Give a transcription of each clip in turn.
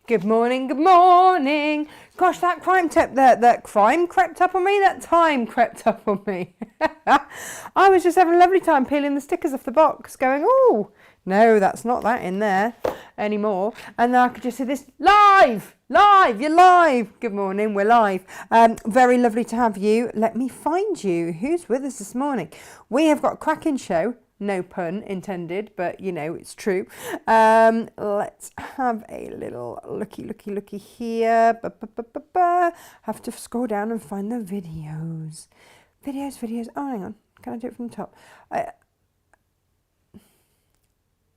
Good morning, good morning. Gosh, that crime crept up on me, that time crept up on me. I was just having a lovely time peeling the stickers off the box, going, oh, no, that's not that in there anymore. And then I could just see this, live, you're live. Good morning, we're live. Very lovely to have you. Let me find you. Who's with us this morning? We have got a cracking show. No pun intended, but you know, it's true. Let's have a little looky here. Have to scroll down and find the videos. Videos. Oh, hang on. Can I do it from the top? I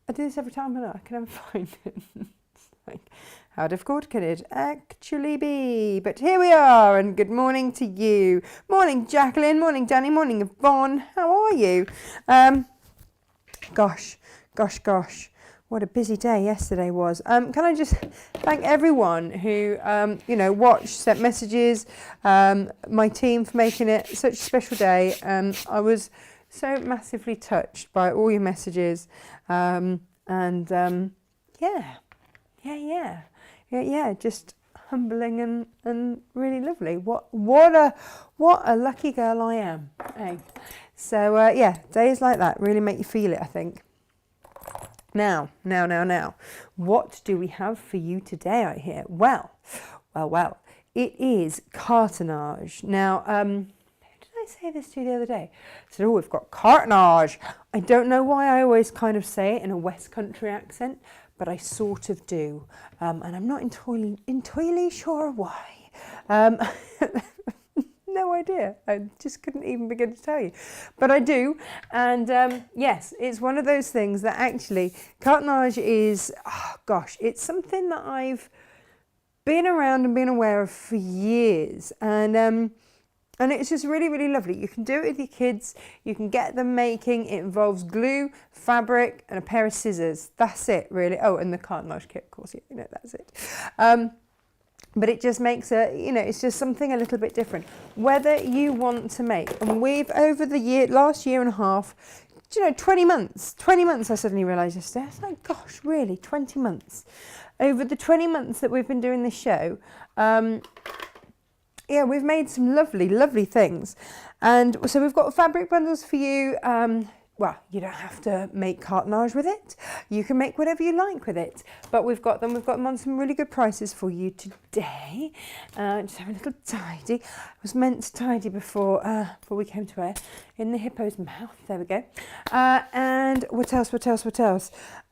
do this every time, but I can never find it. It's like, how difficult can it actually be? But here we are, and good morning to you. Morning, Jacqueline. Morning, Danny. Morning, Yvonne. How are you? Gosh, what a busy day yesterday was. Can I just thank everyone who, watched, sent messages, my team for making it such a special day. I was so massively touched by all your messages. Just humbling and really lovely. What a lucky girl I am. Hey. So, days like that really make you feel it, I think. Now, what do we have for you today out here? Well, it is cartonnage. Now, who did I say this to the other day? I said, we've got cartonnage. I don't know why I always kind of say it in a West Country accent, but I sort of do. And I'm not entirely sure why. No idea. I just couldn't even begin to tell you. But I do. And yes, it's one of those things that actually, cartonnage is, it's something that I've been around and been aware of for years. And it's just really, really lovely. You can do it with your kids. You can get them making. It involves glue, fabric, and a pair of scissors. That's it, really. Oh, and the cartonnage kit, of course. That's it. But it just makes it's just something a little bit different. Whether you want to make, and we've over the last year and a half, 20 months, I suddenly realised yesterday, I was like, gosh, really, 20 months. Over the 20 months that we've been doing this show, we've made some lovely, lovely things. And so we've got fabric bundles for you. You don't have to make cartonnage with it. You can make whatever you like with it. But we've got them on some really good prices for you today. Just have a little tidy. I was meant to tidy before we came to air. In the hippo's mouth. There we go. And what else? We're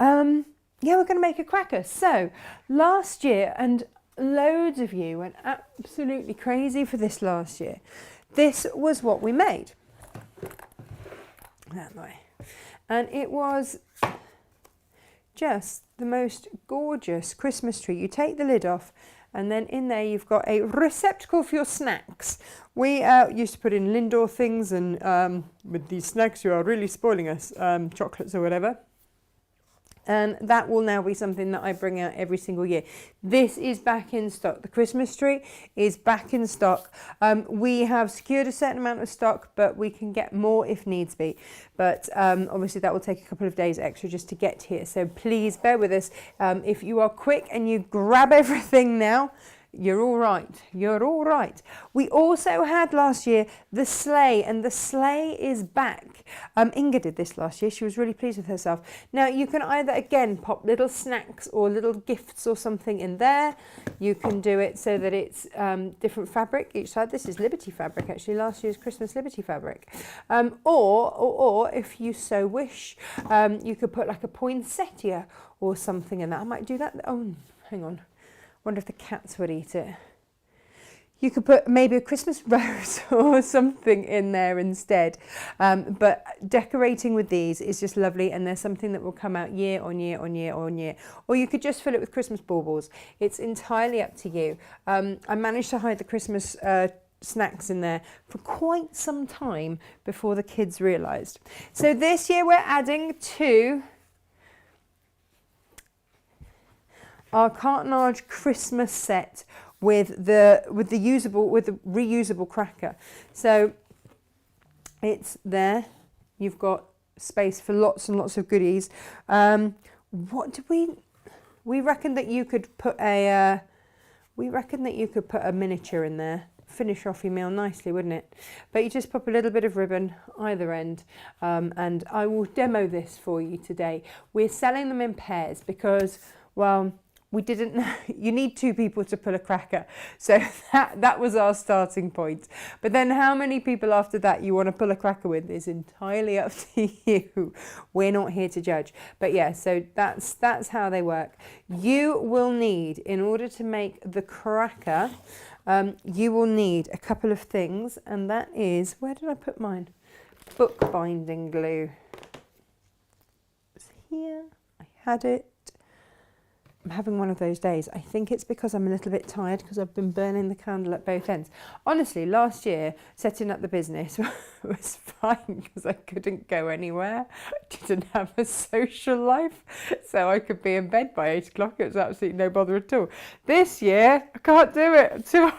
going to make a cracker. So last year, and loads of you went absolutely crazy for this last year. This was what we made. That way. And it was just the most gorgeous Christmas tree. You take the lid off, and then in there you've got a receptacle for your snacks. We used to put in Lindor things, and with these snacks you are really spoiling us, chocolates or whatever. And that will now be something that I bring out every single year. This is back in stock. The Christmas tree is back in stock. We have secured a certain amount of stock, but we can get more if needs be. But obviously that will take a couple of days extra just to get here. So please bear with us. If you are quick and you grab everything now, you're all right. We also had last year the Sleigh, and the Sleigh is back. Inga did this last year. She was really pleased with herself. Now you can either again pop little snacks or little gifts or something in there. You can do it so that it's different fabric each side. This is Liberty fabric, actually, last year's Christmas Liberty fabric. Or if you so wish, you could put like a poinsettia or something in that. I might do that. Oh, hang on. Wonder if the cats would eat it. You could put maybe a Christmas rose or something in there instead. But decorating with these is just lovely, and there's something that will come out year on year on year on year. Or you could just fill it with Christmas baubles. It's entirely up to you. I managed to hide the Christmas snacks in there for quite some time before the kids realised. So this year we're adding to our cartonnage Christmas set with the reusable cracker. So it's there. You've got space for lots and lots of goodies. What We reckoned that you could put a miniature in there. Finish off your meal nicely, wouldn't it? But you just pop a little bit of ribbon either end, and I will demo this for you today. We're selling them in pairs because, well, we didn't know you need 2 people to pull a cracker, so that was our starting point. But then how many people after that you want to pull a cracker with is entirely up to you. We're not here to judge. But yeah, so that's how they work. You will need, in order to make the cracker, you will need a couple of things, and that is, where did I put mine? Bookbinding glue. It's here. I had it. I'm having one of those days. I think it's because I'm a little bit tired because I've been burning the candle at both ends. Honestly, last year, setting up the business was fine because I couldn't go anywhere. I didn't have a social life, so I could be in bed by 8 o'clock. It was absolutely no bother at all. This year, I can't do it. I'm too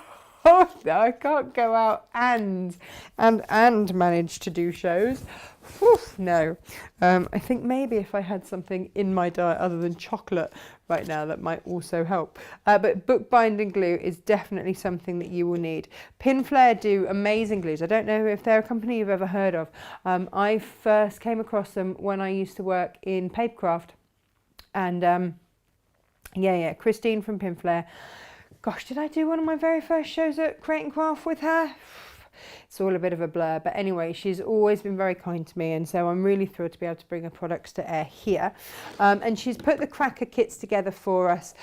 hot. I can't go out and manage to do shows. Whew, no. I think maybe if I had something in my diet other than chocolate right now, that might also help. But bookbinding glue is definitely something that you will need. Pinflair do amazing glues. I don't know if they're a company you've ever heard of. I first came across them when I used to work in Papecraft. And yeah, Christine from Pinflair. Gosh, did I do one of my very first shows at Create and Craft with her? It's all a bit of a blur, but anyway, she's always been very kind to me, and so I'm really thrilled to be able to bring her products to air here. And she's put the cracker kits together for us,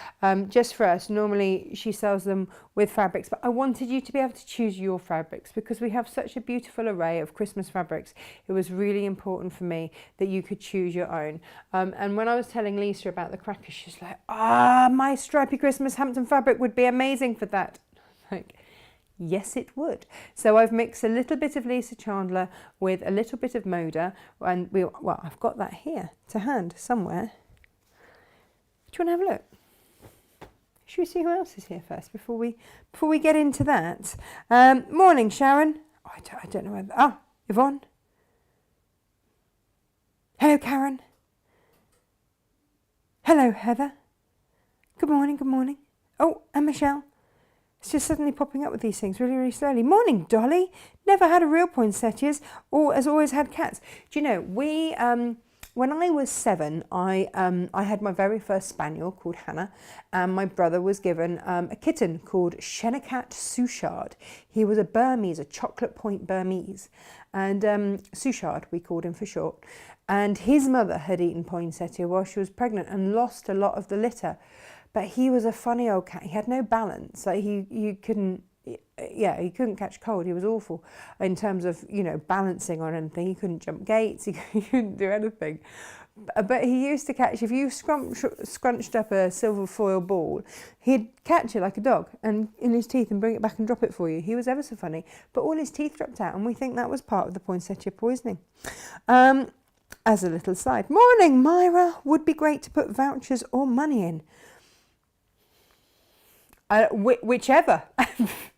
just for us. Normally she sells them with fabrics, but I wanted you to be able to choose your fabrics because we have such a beautiful array of Christmas fabrics. It was really important for me that you could choose your own. And when I was telling Lisa about the crackers, she's like, my stripy Christmas Hampton fabric would be amazing for that. Like, yes, it would. So I've mixed a little bit of Lisa Chandler with a little bit of Moda, and well, I've got that here to hand somewhere. Do you want to have a look? Should we see who else is here first before we get into that? Morning, Sharon. Oh, I don't know whether. Yvonne. Hello, Karen. Hello, Heather. Good morning. Good morning. Oh, and Michelle. It's just suddenly popping up with these things really, really slowly. Morning, Dolly. Never had a real poinsettias, or has always had cats. Do you know, we, when I was 7, I had my very first spaniel called Hannah, and my brother was given a kitten called Shennecat Suchard. He was a Burmese, a chocolate point Burmese, and Suchard we called him for short. And his mother had eaten poinsettia while she was pregnant and lost a lot of the litter. But he was a funny old cat. He had no balance. Like he couldn't catch cold. He was awful in terms of, balancing on anything. He couldn't jump gates. He couldn't do anything. But he used to catch, if you scrunched up a silver foil ball, he'd catch it like a dog and in his teeth and bring it back and drop it for you. He was ever so funny. But all his teeth dropped out, and we think that was part of the poinsettia poisoning. As a little side. Morning, Myra. Would be great to put vouchers or money in. Whichever.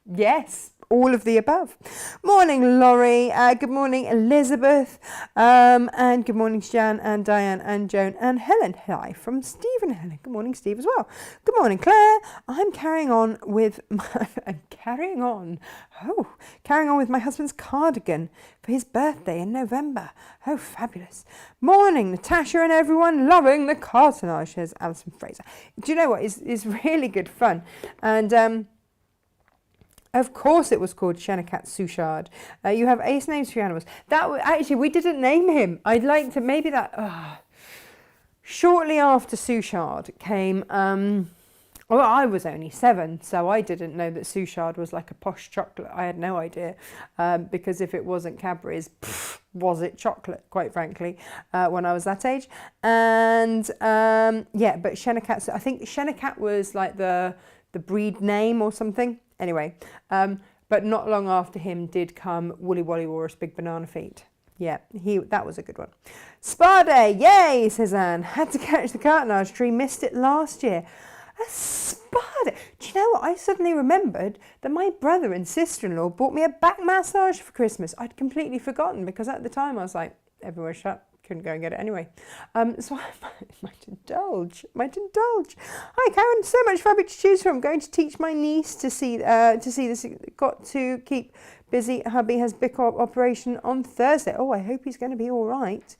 Yes, all of the above. Morning, Laurie. Good morning, Elizabeth. And good morning, Jan and Diane and Joan and Helen. Hi from Steve and Helen. Good morning, Steve, as well. Good morning, Claire. I'm carrying on with my husband's cardigan for his birthday in November. Oh, fabulous. Morning, Natasha and everyone. Loving the cartonnage, says Alison Fraser. Do you know what? It's really good fun. And of course it was called Shennecat Suchard. You have ace names for your animals. Actually, we didn't name him. I'd like to, maybe that... Shortly after Suchard came... well, I was only 7, so I didn't know that Suchard was like a posh chocolate. I had no idea, because if it wasn't Cadbury's, was it chocolate, quite frankly, when I was that age. And but Shennecat, I think Shennecat was like the breed name or something. Anyway, but not long after him did come Woolly Wally Walrus Big Banana Feet. Yeah, that was a good one. Spa day, yay, says Anne. Had to catch the cartonnage tree, missed it last year. A spa day. Do you know what? I suddenly remembered that my brother and sister-in-law bought me a back massage for Christmas. I'd completely forgotten because at the time I was like, everywhere's shut, couldn't go and get it anyway. So I might indulge. Hi Karen, so much fabric to choose from. Going to teach my niece to see this. Got to keep busy. Hubby has big operation on Thursday. Oh, I hope he's going to be all right.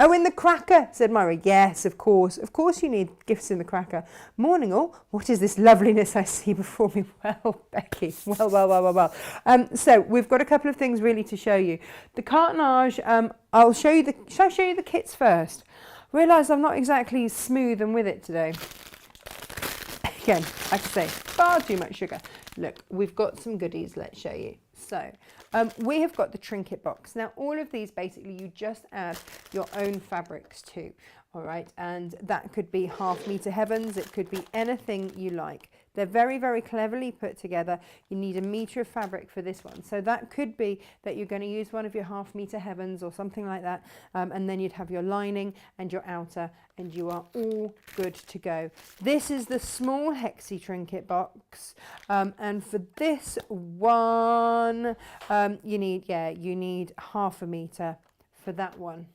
Oh, in the cracker, said Myra. Yes, of course. Of course you need gifts in the cracker. Morning all. What is this loveliness I see before me? Well, Becky. Well. So we've got a couple of things really to show you. The cartonnage, I'll show you the... Shall I show you the kits first? Realise I'm not exactly smooth and with it today. Again, like I say, far too much sugar. Look, we've got some goodies. Let's show you. So we have got the trinket box. Now, all of these, basically, you just add your own fabrics to, all right? And that could be half-metre heavens. It could be anything you like. They're very, very cleverly put together. You need a metre of fabric for this one. So that could be that you're going to use one of your half-metre heavens or something like that. And then you'd have your lining and your outer, and you are all good to go. This is the small hexie trinket box. And for this one, you need half a metre for that one.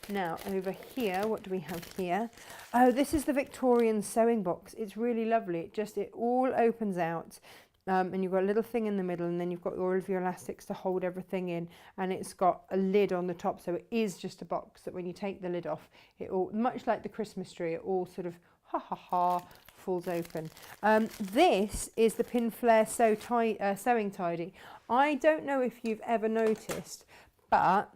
Now over here, what do we have here? Oh, this is the Victorian Sewing Box. It's really lovely. It all opens out, and you've got a little thing in the middle, and then you've got all of your elastics to hold everything in, and it's got a lid on the top, so it is just a box that when you take the lid off, it all, much like the Christmas tree, it all sort of falls open. This is the Pin Flare Sewing Tidy. I don't know if you've ever noticed, but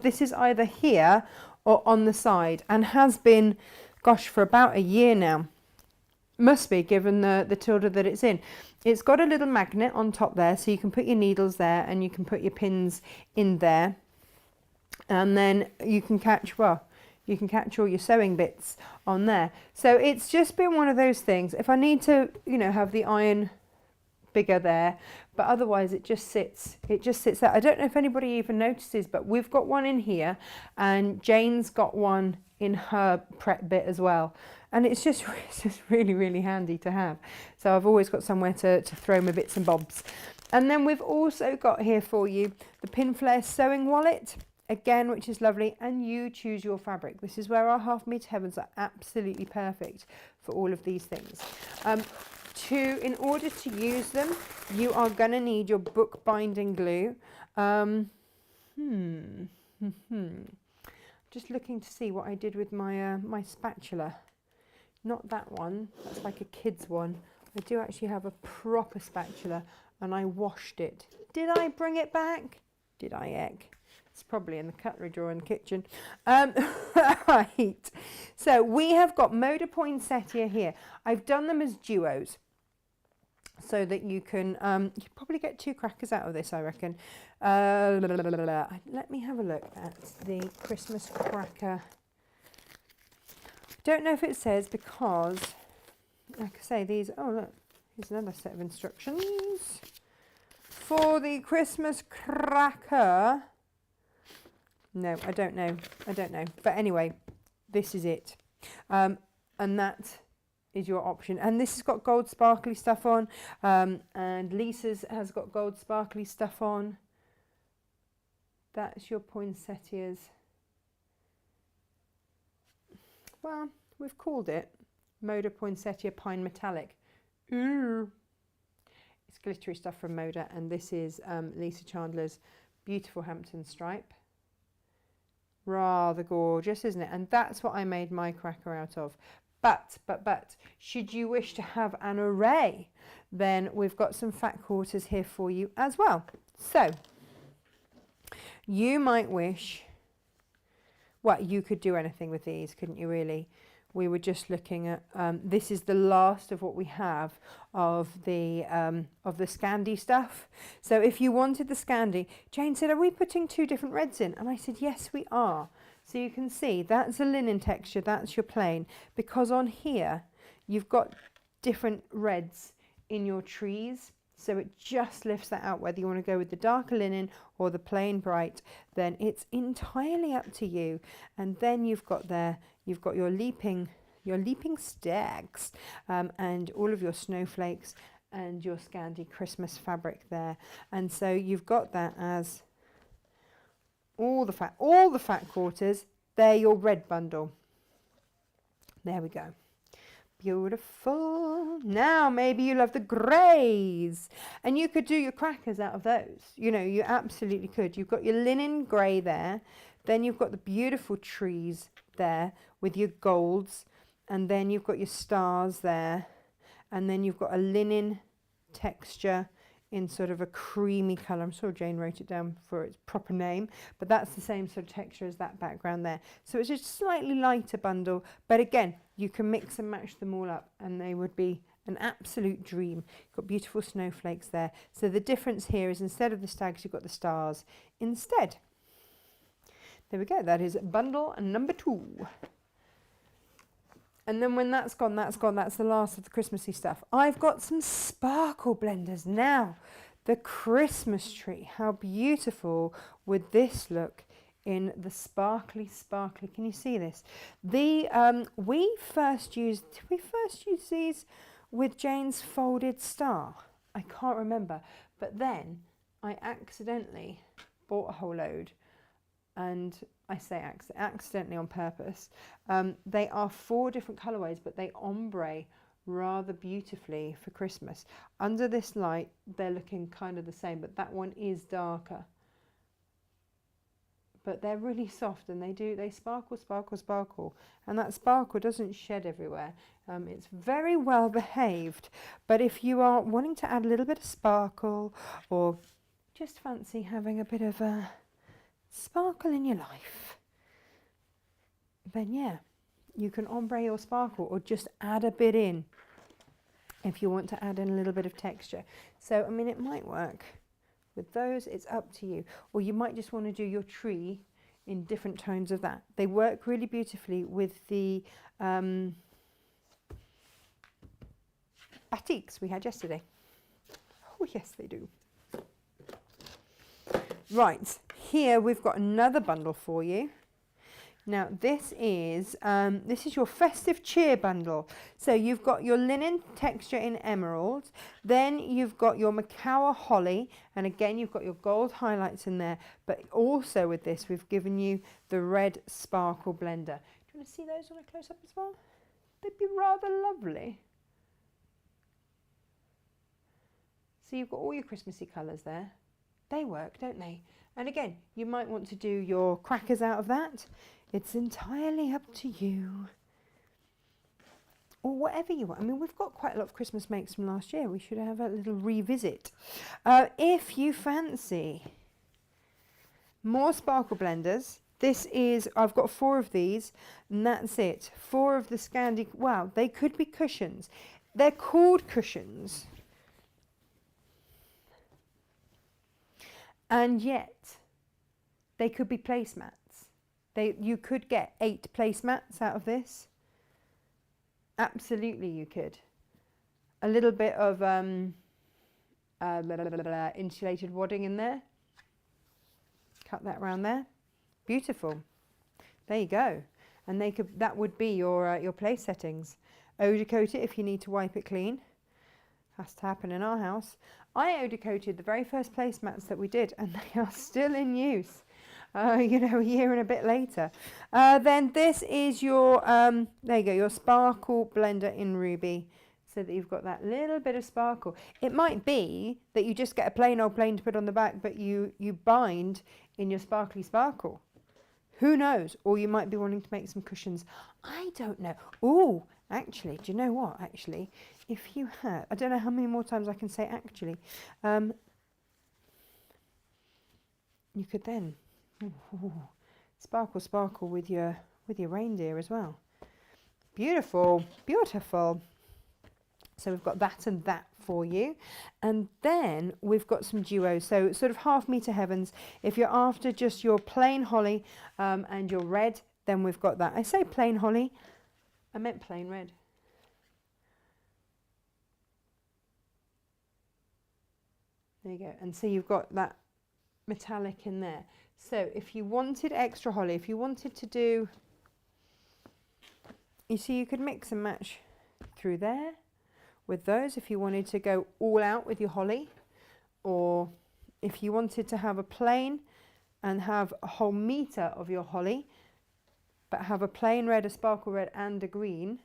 this is either here or on the side, and has been, gosh, for about a year now. Must be, given the tilde that it's in. It's got a little magnet on top there, so you can put your needles there and you can put your pins in there, and then you can catch all your sewing bits on there. So it's just been one of those things. If I need to, have the iron bigger there, but otherwise it just sits there. I don't know if anybody even notices, but we've got one in here, and Jane's got one in her prep bit as well, and it's just really, really handy to have. So I've always got somewhere to throw my bits and bobs. And then we've also got here for you the Pin Flare Sewing Wallet, again, which is lovely, and you choose your fabric. This is where our half-metre heavens are absolutely perfect for all of these things. In order to use them, you are going to need your book binding glue. Just looking to see what I did with my my spatula. Not that one, that's like a kid's one. I do actually have a proper spatula, and I washed it. Did I bring it back? Did I egg? It's probably in the cutlery drawer in the kitchen. Right, so we have got Moda poinsettia here. I've done them as duos, so that you can probably get 2 crackers out of this, I reckon. Let me have a look at the Christmas cracker. Don't know if it says, because, like I say, these, oh look, here's another set of instructions for the Christmas cracker. No, I don't know. But anyway, this is it. And that is your option. And this has got gold sparkly stuff on. And Lisa's has got gold sparkly stuff on. That's your poinsettias. Well, we've called it Moda Poinsettia Pine Metallic. Ooh. It's glittery stuff from Moda. And this is Lisa Chandler's beautiful Hampton stripe. Rather gorgeous, isn't it? And that's what I made my cracker out of. But, should you wish to have an array, then we've got some fat quarters here for you as well. So, you might wish, well, you could do anything with these, couldn't you really? We were just looking at, this is the last of what we have of the Scandi stuff. So if you wanted the Scandi, Jane said, are we putting 2 different reds in? And I said, yes, we are. So you can see that's a linen texture, that's your plain, because on here you've got different reds in your trees, so it just lifts that out. Whether you want to go with the darker linen or the plain bright, then it's entirely up to you. And then you've got your leaping stags, and all of your snowflakes and your Scandi Christmas fabric there. And so you've got that as all the fat quarters. They're your red bundle. There we go. Beautiful. Now maybe you love the greys, and you could do your crackers out of those. You know, you absolutely could. You've got your linen grey there, then you've got the beautiful trees there with your golds, and then you've got your stars there, and then you've got a linen texture in sort of a creamy colour. I'm sure Jane wrote it down for its proper name, but that's the same sort of texture as that background there. So it's a slightly lighter bundle, but again, you can mix and match them all up and they would be an absolute dream. You've got beautiful snowflakes there. So the difference here is instead of the stags, you've got the stars instead. There we go. That is bundle number 2. And then when that's gone, that's gone. That's the last of the Christmassy stuff. I've got some sparkle blenders now. The Christmas tree. How beautiful would this look in the sparkly? Can you see this? We first used these with Jane's folded star. I can't remember. But then I accidentally bought a whole load. And I say accidentally on purpose. They are 4 different colourways, but they ombre rather beautifully for Christmas. Under this light, they're looking kind of the same, but that one is darker. But they're really soft, and they sparkle, and that sparkle doesn't shed everywhere. It's very well behaved. But if you are wanting to add a little bit of sparkle, or just fancy having a bit of a sparkle in your life, then yeah, you can ombre your sparkle or just add a bit in if you want to add in a little bit of texture. So I mean, it might work with those, it's up to you. Or you might just want to do your tree in different tones of that. They work really beautifully with the batiks we had yesterday. Oh yes, they do. Right, here we've got another bundle for you. Now this is your festive cheer bundle. So you've got your linen texture in emerald, then you've got your Macawa holly, and again you've got your gold highlights in there, but also with this we've given you the red sparkle blender. Do you want to see those on a close-up as well? They'd be rather lovely. So you've got all your Christmassy colours there. They work, don't they? And again, you might want to do your crackers out of that. It's entirely up to you. Or whatever you want. I mean, we've got quite a lot of Christmas makes from last year. We should have a little revisit. If you fancy more sparkle blenders, I've got 4 of these, and that's it. 4 of the Scandi. Wow, they could be cushions. They're called cushions. And yet, they could be placemats. You could get 8 placemats out of this. Absolutely, you could. A little bit of insulated wadding in there. Cut that around there. Beautiful. There you go. And that would be your place settings. Odor coat it if you need to wipe it clean. Has to happen in our house. I odor coated the very first placemats that we did, and they are still in use. A year and a bit later. Then this is your there you go, your sparkle blender in ruby, so that you've got that little bit of sparkle. It might be that you just get a plain old plain to put on the back, but you bind in your sparkly sparkle. Who knows? Or you might be wanting to make some cushions. I don't know. Oh, actually, do you know what? Actually, if you had, I don't know how many more times I can say actually. You could then sparkle with your reindeer as well. Beautiful, beautiful. So we've got that and that for you. And then we've got some duos. So sort of half meter heavens. If you're after just your plain holly and your red, then we've got that. I say plain holly, I meant plain red. There you go. And so you've got that metallic in there. So if you wanted extra holly, if you wanted to do, you see, you could mix and match through there, with those if you wanted to go all out with your holly, or if you wanted to have a plain and have a whole metre of your holly, but have a plain red, a sparkle red and a green.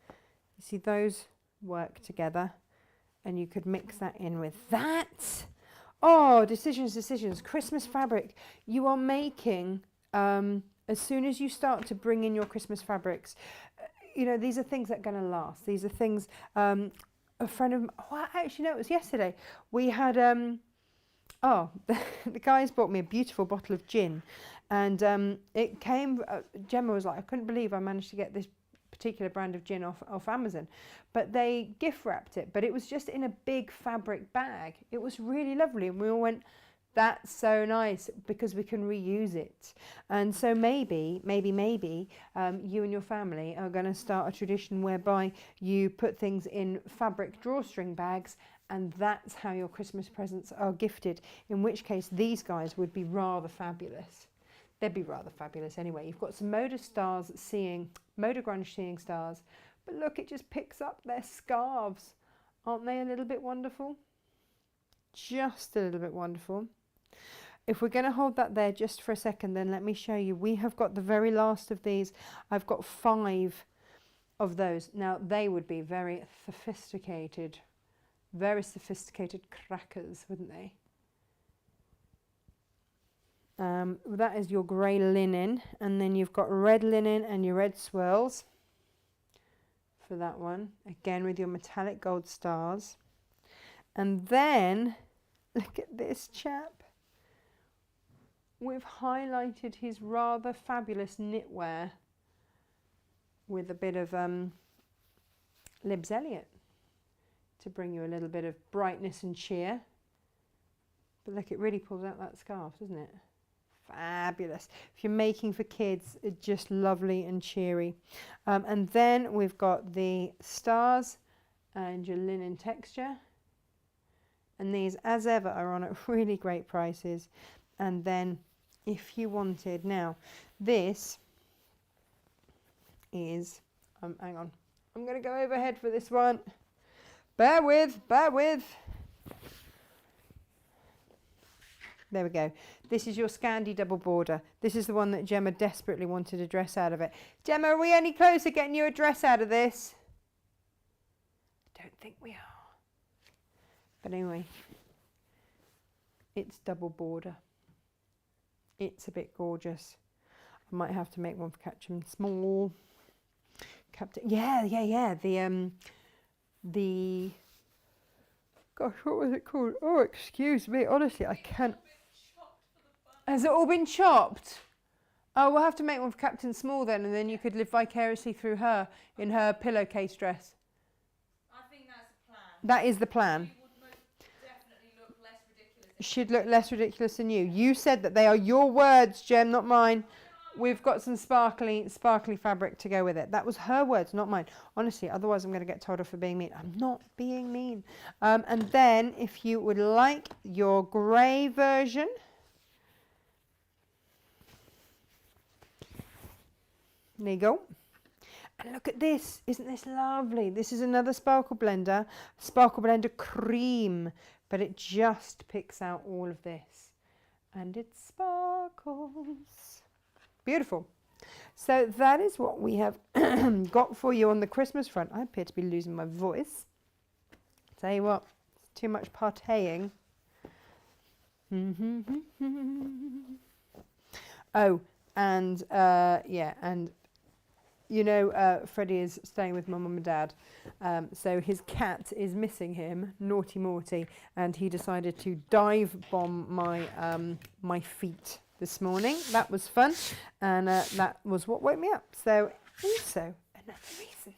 You see those work together, and you could mix that in with that. Oh, decisions. Christmas fabric. You are making, as soon as you start to bring in your Christmas fabrics, you know, these are things that are going to last. These are things, a friend of, actually no, it was yesterday. We had, the guys bought me a beautiful bottle of gin, and it came, Gemma was like, I couldn't believe I managed to get this particular brand of gin off Amazon, but they gift wrapped it, but it was just in a big fabric bag. It was really lovely, and we all went, that's so nice, because we can reuse it. And so maybe you and your family are going to start a tradition whereby you put things in fabric drawstring bags, and that's how your Christmas presents are gifted, in which case these guys would be rather fabulous. They'd be rather fabulous anyway. You've got some Moda Grunge seeing stars, but look, it just picks up their scarves. Aren't they a little bit wonderful? Just a little bit wonderful. If we're going to hold that there just for a second, then let me show you. We have got the very last of these. I've got 5 of those. Now, they would be very sophisticated crackers, wouldn't they? That is your grey linen, and then you've got red linen and your red swirls for that one, again with your metallic gold stars. And then look at this chap. We've highlighted his rather fabulous knitwear with a bit of Libs Elliot to bring you a little bit of brightness and cheer. But look, it really pulls out that scarf, doesn't it? Fabulous. If you're making for kids, it's just lovely and cheery. And then we've got the stars and your linen texture. And these, as ever, are on at really great prices. And then if you wanted, now this is, hang on, I'm going to go overhead for this one. Bear with. There we go. This is your Scandi double border. This is the one that Gemma desperately wanted a dress out of it. Gemma, are we any closer getting you a dress out of this? I don't think we are. But anyway, it's double border. It's a bit gorgeous. I might have to make one for Captain Small. Captain, yeah. The gosh, what was it called? Oh, excuse me. Honestly, I can't. Has it all been chopped? Oh, we'll have to make one for Captain Small then, and then you could live vicariously through her in her pillowcase dress. I think that's the plan. That is the plan. She would most definitely look less ridiculous. She'd look less ridiculous than you. You said that they are your words, Jem, not mine. We've got some sparkly fabric to go with it. That was her words, not mine. Honestly, otherwise I'm going to get told off for being mean. I'm not being mean. And then if you would like your grey version, there you go. And look at this. Isn't this lovely? This is another Sparkle Blender Cream, but it just picks out all of this. And it sparkles. Beautiful. So that is what we have got for you on the Christmas front. I appear to be losing my voice. Tell you what, it's too much partying. Oh, and and you know, Freddie is staying with my mum and dad, so his cat is missing him, naughty Morty, and he decided to dive bomb my my feet this morning. That was fun, and that was what woke me up. So also another reason.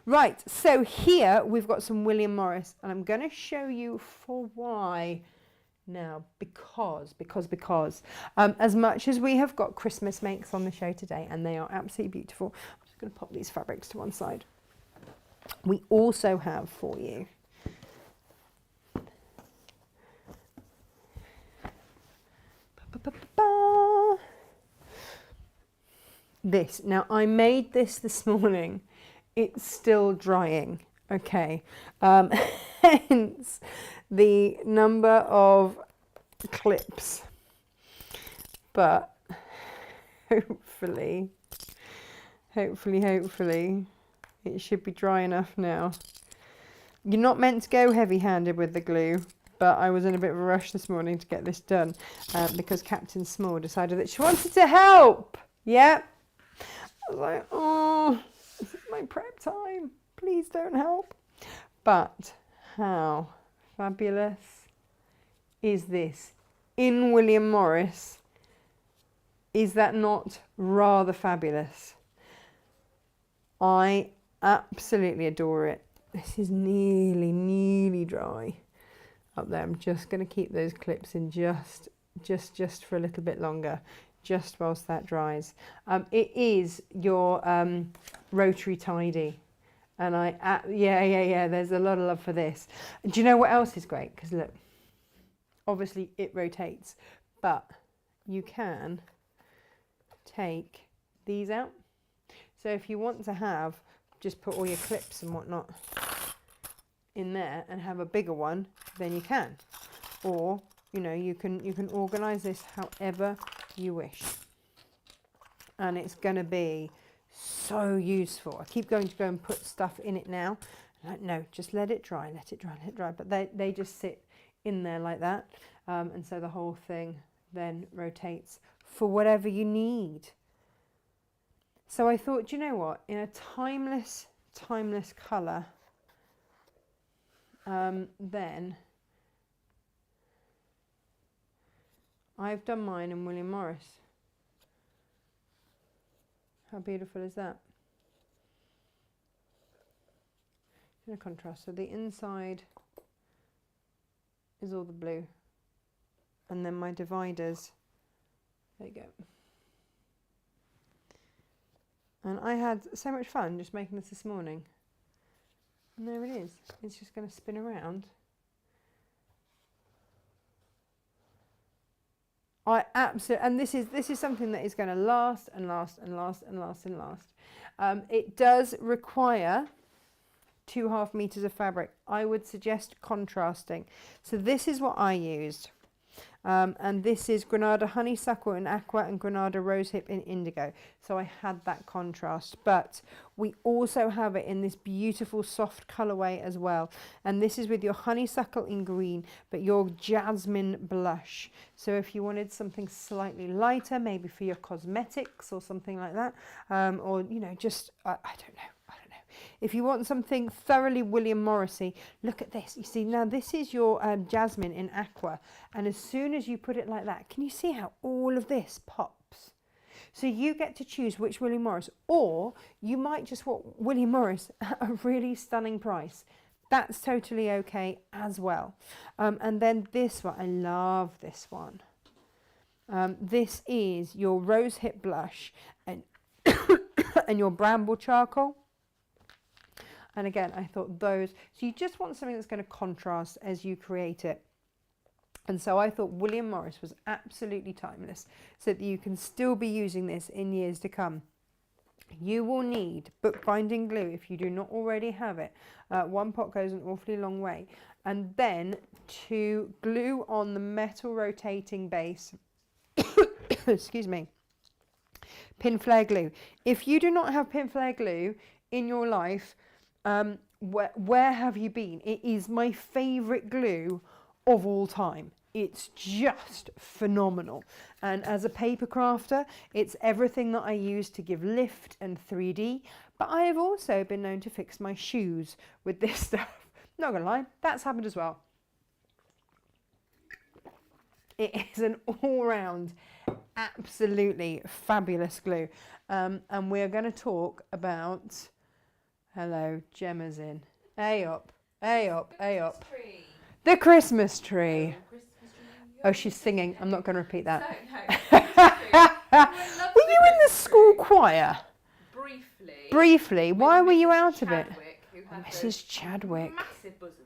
Right, so here we've got some William Morris, and I'm going to show you for why. Now, because as much as we have got Christmas makes on the show today, and they are absolutely beautiful, I'm just going to pop these fabrics to one side. We also have for you this. Now, I made this morning. It's still drying. Okay. Hence the number of clips. But hopefully, it should be dry enough now. You're not meant to go heavy-handed with the glue, but I was in a bit of a rush this morning to get this done because Captain Small decided that she wanted to help. Yeah. I was like, oh, this is my prep time. Please don't help. But how fabulous is this in William Morris? Is that not rather fabulous? I absolutely adore it. This is nearly dry up there. I'm just going to keep those clips in just for a little bit longer, just whilst that dries. It is your rotary tidy, and yeah. There's a lot of love for this. Do you know what else is great? Because look, obviously it rotates, but you can take these out. So if you want to have, just put all your clips and whatnot in there and have a bigger one, then you can. Or, you know, you can organise this however you wish. And it's going to be so useful. I keep going to go and put stuff in it now. No, just let it dry. But they just sit in there like that. And so the whole thing then rotates for whatever you need. So I thought, do you know what? In a timeless colour, then I've done mine in William Morris. How beautiful is that? In a contrast, so the inside is all the blue, and then my dividers, there you go. And I had so much fun just making this morning. And there it is. It's just going to spin around. I absolutely, and this is something that is going to last and last. It does require 2.5 meters of fabric. I would suggest contrasting. So this is what I used. And this is Granada Honeysuckle in Aqua and Granada Rosehip in Indigo. So I had that contrast, but we also have it in this beautiful soft colourway as well. And this is with your Honeysuckle in green, but your Jasmine blush. So if you wanted something slightly lighter, maybe for your cosmetics or something like that, or, you know, just, I don't know. If you want something thoroughly William Morrissey, look at this. You see, now this is your Jasmine in Aqua. And as soon as you put it like that, can you see how all of this pops? So you get to choose which William Morris, or you might just want William Morris at a really stunning price. That's totally okay as well. And then this one, I love this one. This is your Rosehip blush and, and your Bramble charcoal. And again, I thought those, so you just want something that's going to contrast as you create it. And so I thought William Morris was absolutely timeless, so that you can still be using this in years to come. You will need bookbinding glue if you do not already have it. One pot goes an awfully long way. And then to glue on the metal rotating base, excuse me, pin flare glue. If you do not have pin flare glue in your life, where have you been? It is my favourite glue of all time. It's just phenomenal. And as a paper crafter, it's everything that I use to give lift and 3D. But I have also been known to fix my shoes with this stuff. Not gonna lie, that's happened as well. It is an all-round, absolutely fabulous glue. And we're going to talk about, hello, Gemma's in. A up, A up, A up. The Christmas tree. Oh, she's singing. I'm not going to repeat that. Were you in the school choir? Briefly. Why were you out of it? Mrs. Chadwick. Massive bosoms.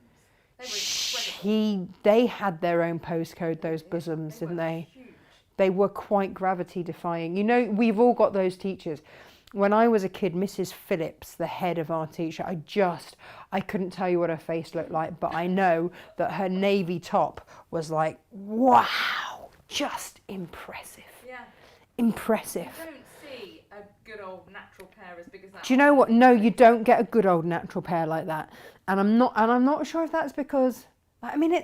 They had their own postcode, those bosoms, didn't they? Huge. They were quite gravity defying. You know, we've all got those teachers. when I was a kid, Mrs. Phillips, the head of our teacher, I couldn't tell you what her face looked like, but I know that her navy top was like, wow, just impressive. Yeah. Impressive. You don't see a good old natural pair as big as that. Do you know what? No, you don't get a good old natural pair like that. And I'm not sure if that's because, I mean, there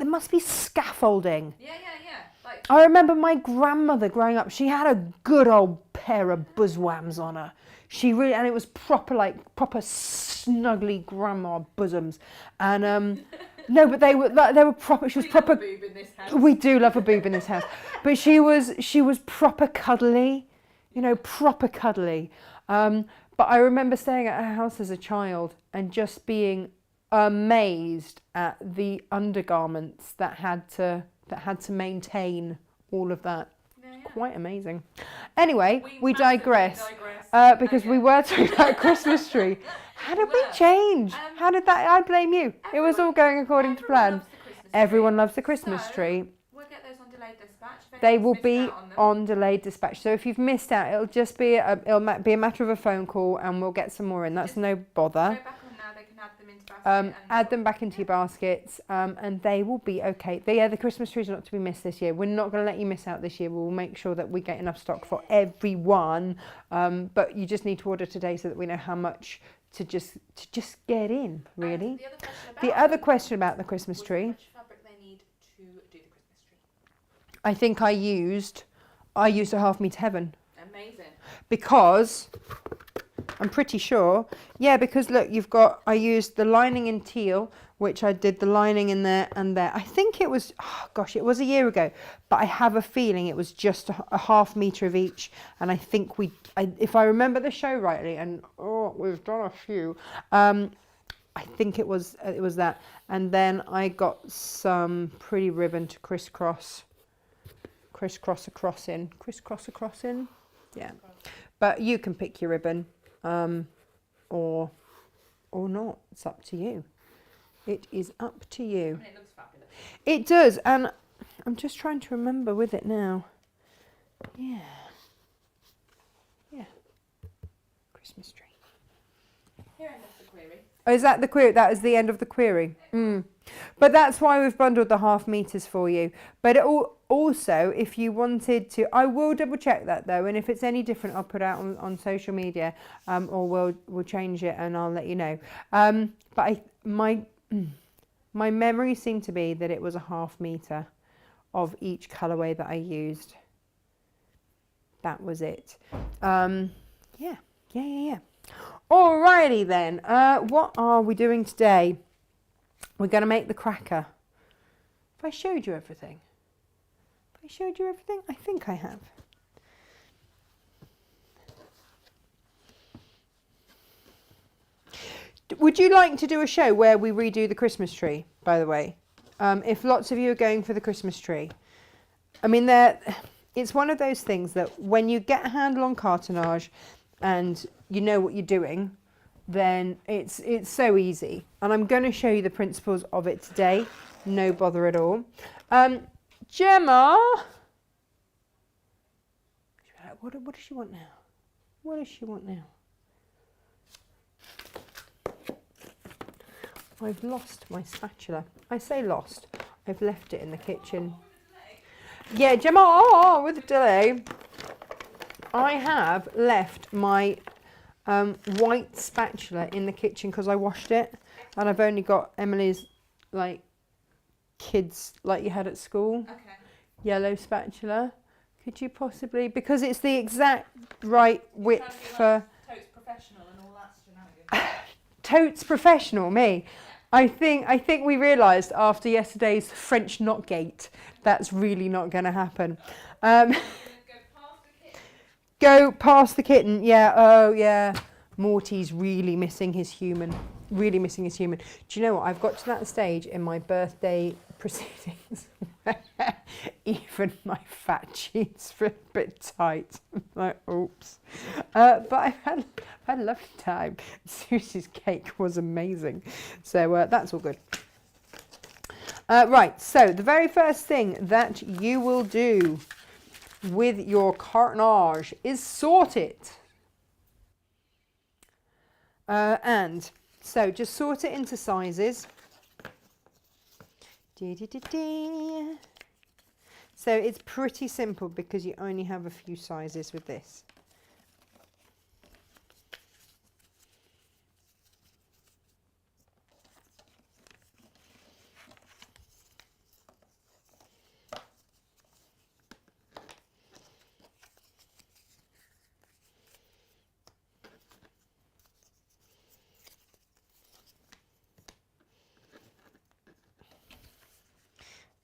must be scaffolding. Yeah. Like, I remember my grandmother growing up, she had a good old pair of buzzwams on her. She really, and it was proper snuggly grandma bosoms. And no, but they were proper, she was proper. love a boob in this house. We do love a boob in this house. But she was proper cuddly, you know, proper cuddly. But I remember staying at her house as a child and just being amazed at the undergarments that had to maintain all of that. Yeah. Quite amazing. Anyway, we massively digress. digress. Because we were talking about Christmas tree. How did we change? How did that? I blame you. It was all going according to plan. Everyone loves the Christmas tree. We'll get those on delayed dispatch. If They anyone's will missed be out on them. on delayed dispatch. So if you've missed out, it'll just be a matter of a phone call, and we'll get some more in. That's no Go bother. back on now, they can add them into basket. Add them back into your baskets, and they will be okay. The Christmas trees are not to be missed this year. We're not going to let you miss out this year. We'll make sure that we get enough stock for everyone. But you just need to order today so that we know how much to just get in. Really. The other question about the Christmas tree. Which fabric they need to do the Christmas tree. I think I used a half meter heaven Amazing. because I'm pretty sure. Yeah, because look, I used the lining in teal, which I did the lining in there and there. I think it was, it was a year ago, but I have a feeling it was just a half meter of each. And I think if I remember the show rightly, and we've done a few, I think it was that. And then I got some pretty ribbon to crisscross across in. Yeah. But you can pick your ribbon, or not. It's up to you. It is up to you. And it looks fabulous. It does, and I'm just trying to remember with it now. Yeah. Christmas tree. Here ends the query. Oh, is that the query? That is the end of the query. But that's why we've bundled the half meters for you. But also, if you wanted to, I will double check that though, and if it's any different, I'll put it out on social media, or we'll change it and I'll let you know. But my memory seemed to be that it was a half meter of each colourway that I used. That was it. Yeah. Alrighty then. What are we doing today? We're going to make the cracker. Have I showed you everything? I think I have. Would you like to do a show where we redo the Christmas tree, by the way? If lots of you are going for the Christmas tree. I mean, it's one of those things that when you get a handle on cartonnage and you know what you're doing, then it's so easy. And I'm going to show you the principles of it today. No bother at all. Gemma! What does she want now? I've lost my spatula. I say lost. I've left it in the kitchen. Yeah, Gemma, with a delay. I have left my white spatula in the kitchen because I washed it, and I've only got Emily's kids like you had at school. Okay. Yellow spatula. Could you possibly, because it's the exact right width for Totes professional and all that shenanigans. Totes professional, me. I think we realised after yesterday's French knockgate that's really not going to happen. Go past the kitten. Yeah. Oh yeah. Morty's really missing his human. Do you know what? I've got to that stage in my birthday proceedings where even my fat jeans feel a bit tight. I'm like, oops. But I've had a lovely time. Susie's cake was amazing. So that's all good. Right, so the very first thing that you will do with your cartonnage is sort it. And so just sort it into sizes. So it's pretty simple because you only have a few sizes with this.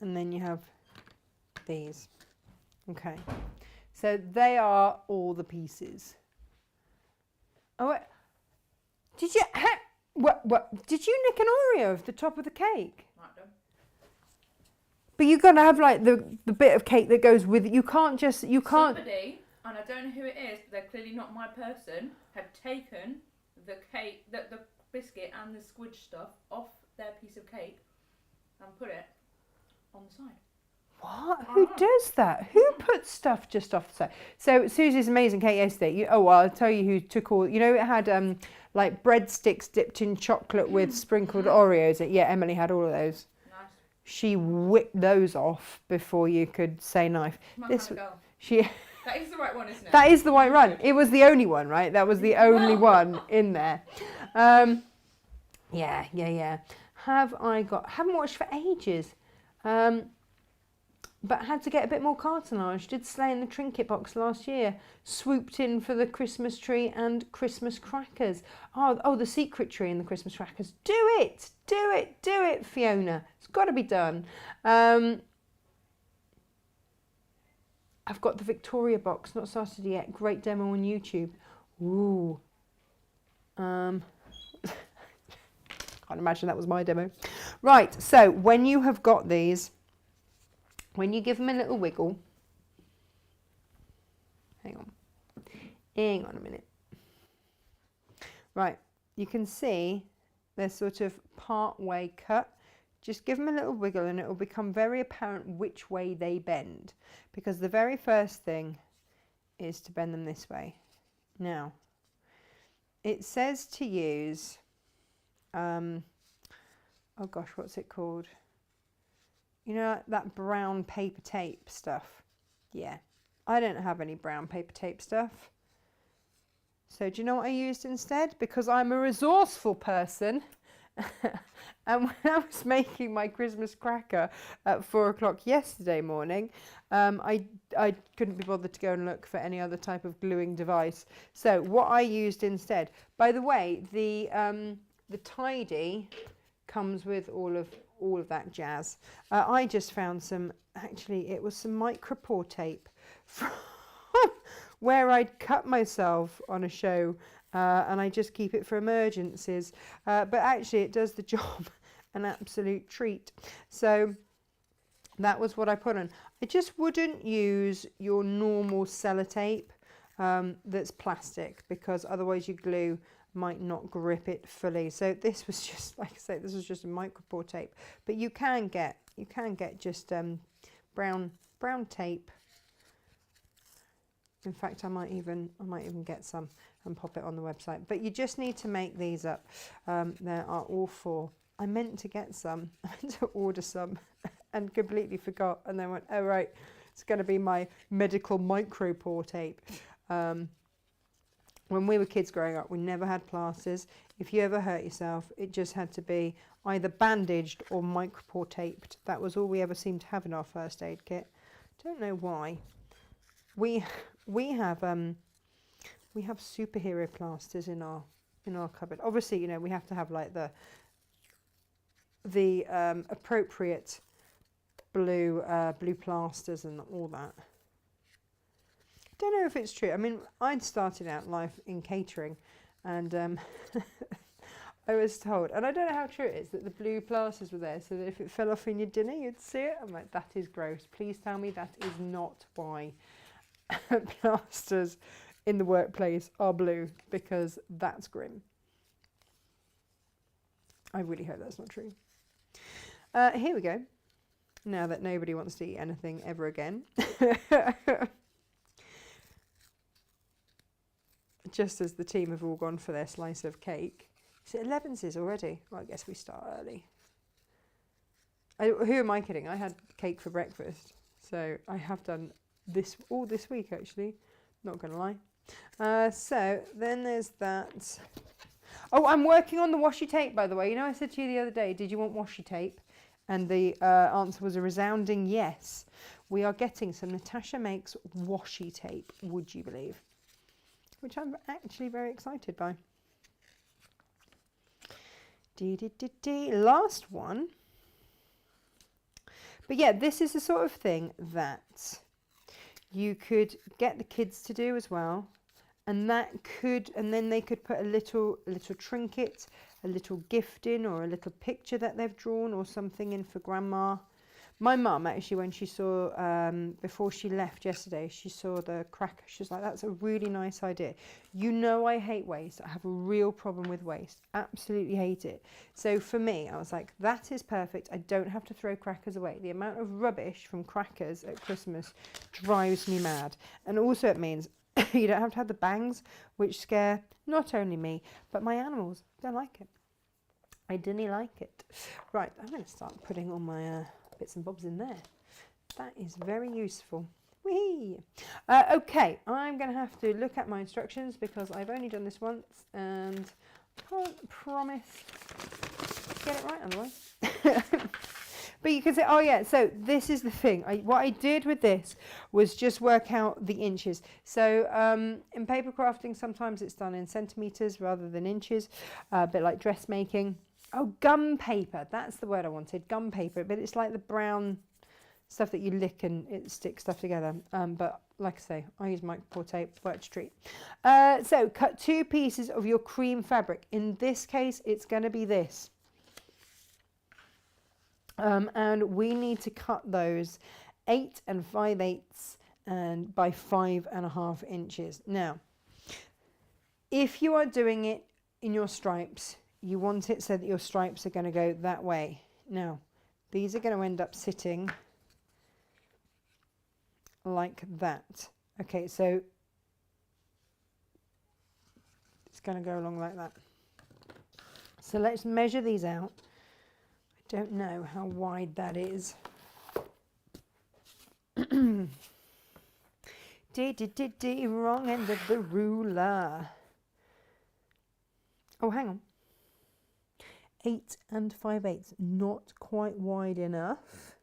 And then you have these. Okay, so they are all the pieces. Oh, did you what did you nick an Oreo off the top of the cake? Might do. But you've got to have like the bit of cake that goes with it. You can't. Somebody, and I don't know who it is, but they're clearly not my person, have taken the cake, the biscuit and the squidge stuff off their piece of cake and put it on the side. What? Who does that? Who puts stuff just off the side? So Susie's amazing cake yesterday. Well, I'll tell you who took all. You know, it had like breadsticks dipped in chocolate with sprinkled Oreos. Yeah, Emily had all of those. Nice. She whipped those off before you could say knife. My kind of girl. She. That is the right one, isn't it? That is the right run. It was the only one, right? That was the only one in there. Yeah. Haven't watched for ages. But had to get a bit more cartonnage. Did Sleigh in the trinket box last year. Swooped in for the Christmas tree and Christmas crackers. Oh, the secret tree and the Christmas crackers. Do it, Fiona. It's got to be done. I've got the Victoria box, not started yet. Great demo on YouTube. Ooh. Can't imagine that was my demo. Right, so when you have got these, when you give them a little wiggle, hang on a minute. Right, you can see they're sort of part way cut. Just give them a little wiggle and it will become very apparent which way they bend. Because the very first thing is to bend them this way. Now, it says to use, oh gosh, what's it called? You know, that brown paper tape stuff. Yeah, I don't have any brown paper tape stuff. So do you know what I used instead? Because I'm a resourceful person. And when I was making my Christmas cracker at 4 o'clock yesterday morning, I couldn't be bothered to go and look for any other type of gluing device. So what I used instead, by the way, the Tidy comes with all of that jazz. I just found some, actually it was some micropore tape from where I'd cut myself on a show, and I just keep it for emergencies. But actually it does the job an absolute treat. So that was what I put on. I just wouldn't use your normal sellotape that's plastic, because otherwise your glue might not grip it fully. So this was just, like I say, this was just a micropore tape, but you can get just brown tape. In fact, I might even get some and pop it on the website. But you just need to make these up. There are all 4. I meant to get some. I meant to order some and completely forgot. And then went, oh right, it's going to be my medical micropore tape. When we were kids growing up, we never had plasters. If you ever hurt yourself, it just had to be either bandaged or micropore taped. That was all we ever seemed to have in our first aid kit. Don't know why. We have superhero plasters in our cupboard. Obviously, you know, we have to have like the appropriate blue plasters and all that. Don't know if it's true. I mean, I'd started out life in catering, and I was told, and I don't know how true it is, that the blue plasters were there so that if it fell off in your dinner, you'd see it. I'm like, that is gross. Please tell me that is not why plasters in the workplace are blue, because that's grim. I really hope that's not true. Here we go. Now that nobody wants to eat anything ever again. just as the team have all gone for their slice of cake. Is it 11's already? Well, I guess we start early. Who am I kidding? I had cake for breakfast. So I have done this all this week, actually. Not going to lie. So then there's that. Oh, I'm working on the washi tape, by the way. You know, I said to you the other day, did you want washi tape? And the answer was a resounding yes. We are getting some Natasha Makes washi tape, would you believe? Which I'm actually very excited by. Last one. But yeah, this is the sort of thing that you could get the kids to do as well. And then they could put a little trinket, a little gift in, or a little picture that they've drawn or something in for grandma. My mum, actually, when she saw, before she left yesterday, she saw the cracker. She was like, that's a really nice idea. You know I hate waste. I have a real problem with waste. Absolutely hate it. So for me, I was like, that is perfect. I don't have to throw crackers away. The amount of rubbish from crackers at Christmas drives me mad. And also it means you don't have to have the bangs, which scare not only me, but my animals. Don't like it. I didn't like it. Right, I'm going to start putting all my bits and bobs in there. That is very useful. Whee! Okay, I'm going to have to look at my instructions because I've only done this once and can't promise to get it right otherwise. But you can say, oh yeah, so this is the thing. What I did with this was just work out the inches. So in paper crafting, sometimes it's done in centimetres rather than inches, a bit like dressmaking. Oh, gum paper, that's the word I wanted, gum paper, but it's like the brown stuff that you lick and it sticks stuff together. But like I say, I use micropore tape, works a treat. So cut 2 pieces of your cream fabric. In this case, it's going to be this. And we need to cut those 8 5/8 and by 5.5 inches. Now, if you are doing it in your stripes, you want it so that your stripes are going to go that way. Now, these are going to end up sitting like that. Okay, so it's going to go along like that. So let's measure these out. Don't know how wide that is. Wrong end of the ruler. Oh, hang on. 8 5/8, not quite wide enough.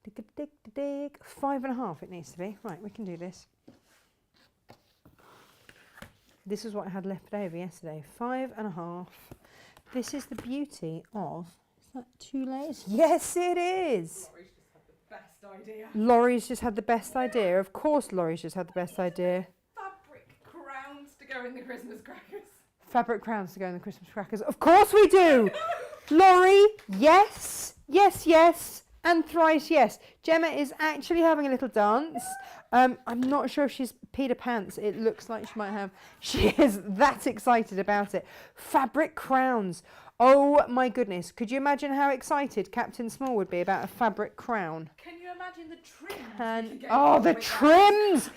5.5 it needs to be. Right, we can do this. This is what I had left over yesterday. 5.5. This is the beauty of. Is that 2 layers? Yes, it is. Laurie's just had the best idea. Of course, Laurie's just had the best idea. Fabric crowns to go in the Christmas crackers. Fabric crowns to go in the Christmas crackers. Of course we do. Laurie, yes, yes, yes, and thrice yes. Gemma is actually having a little dance. I'm not sure if she's peed her pants. It looks like she might have. She is that excited about it. Fabric crowns. Oh my goodness. Could you imagine how excited Captain Small would be about a fabric crown? Can you imagine the trims? Oh, the trims.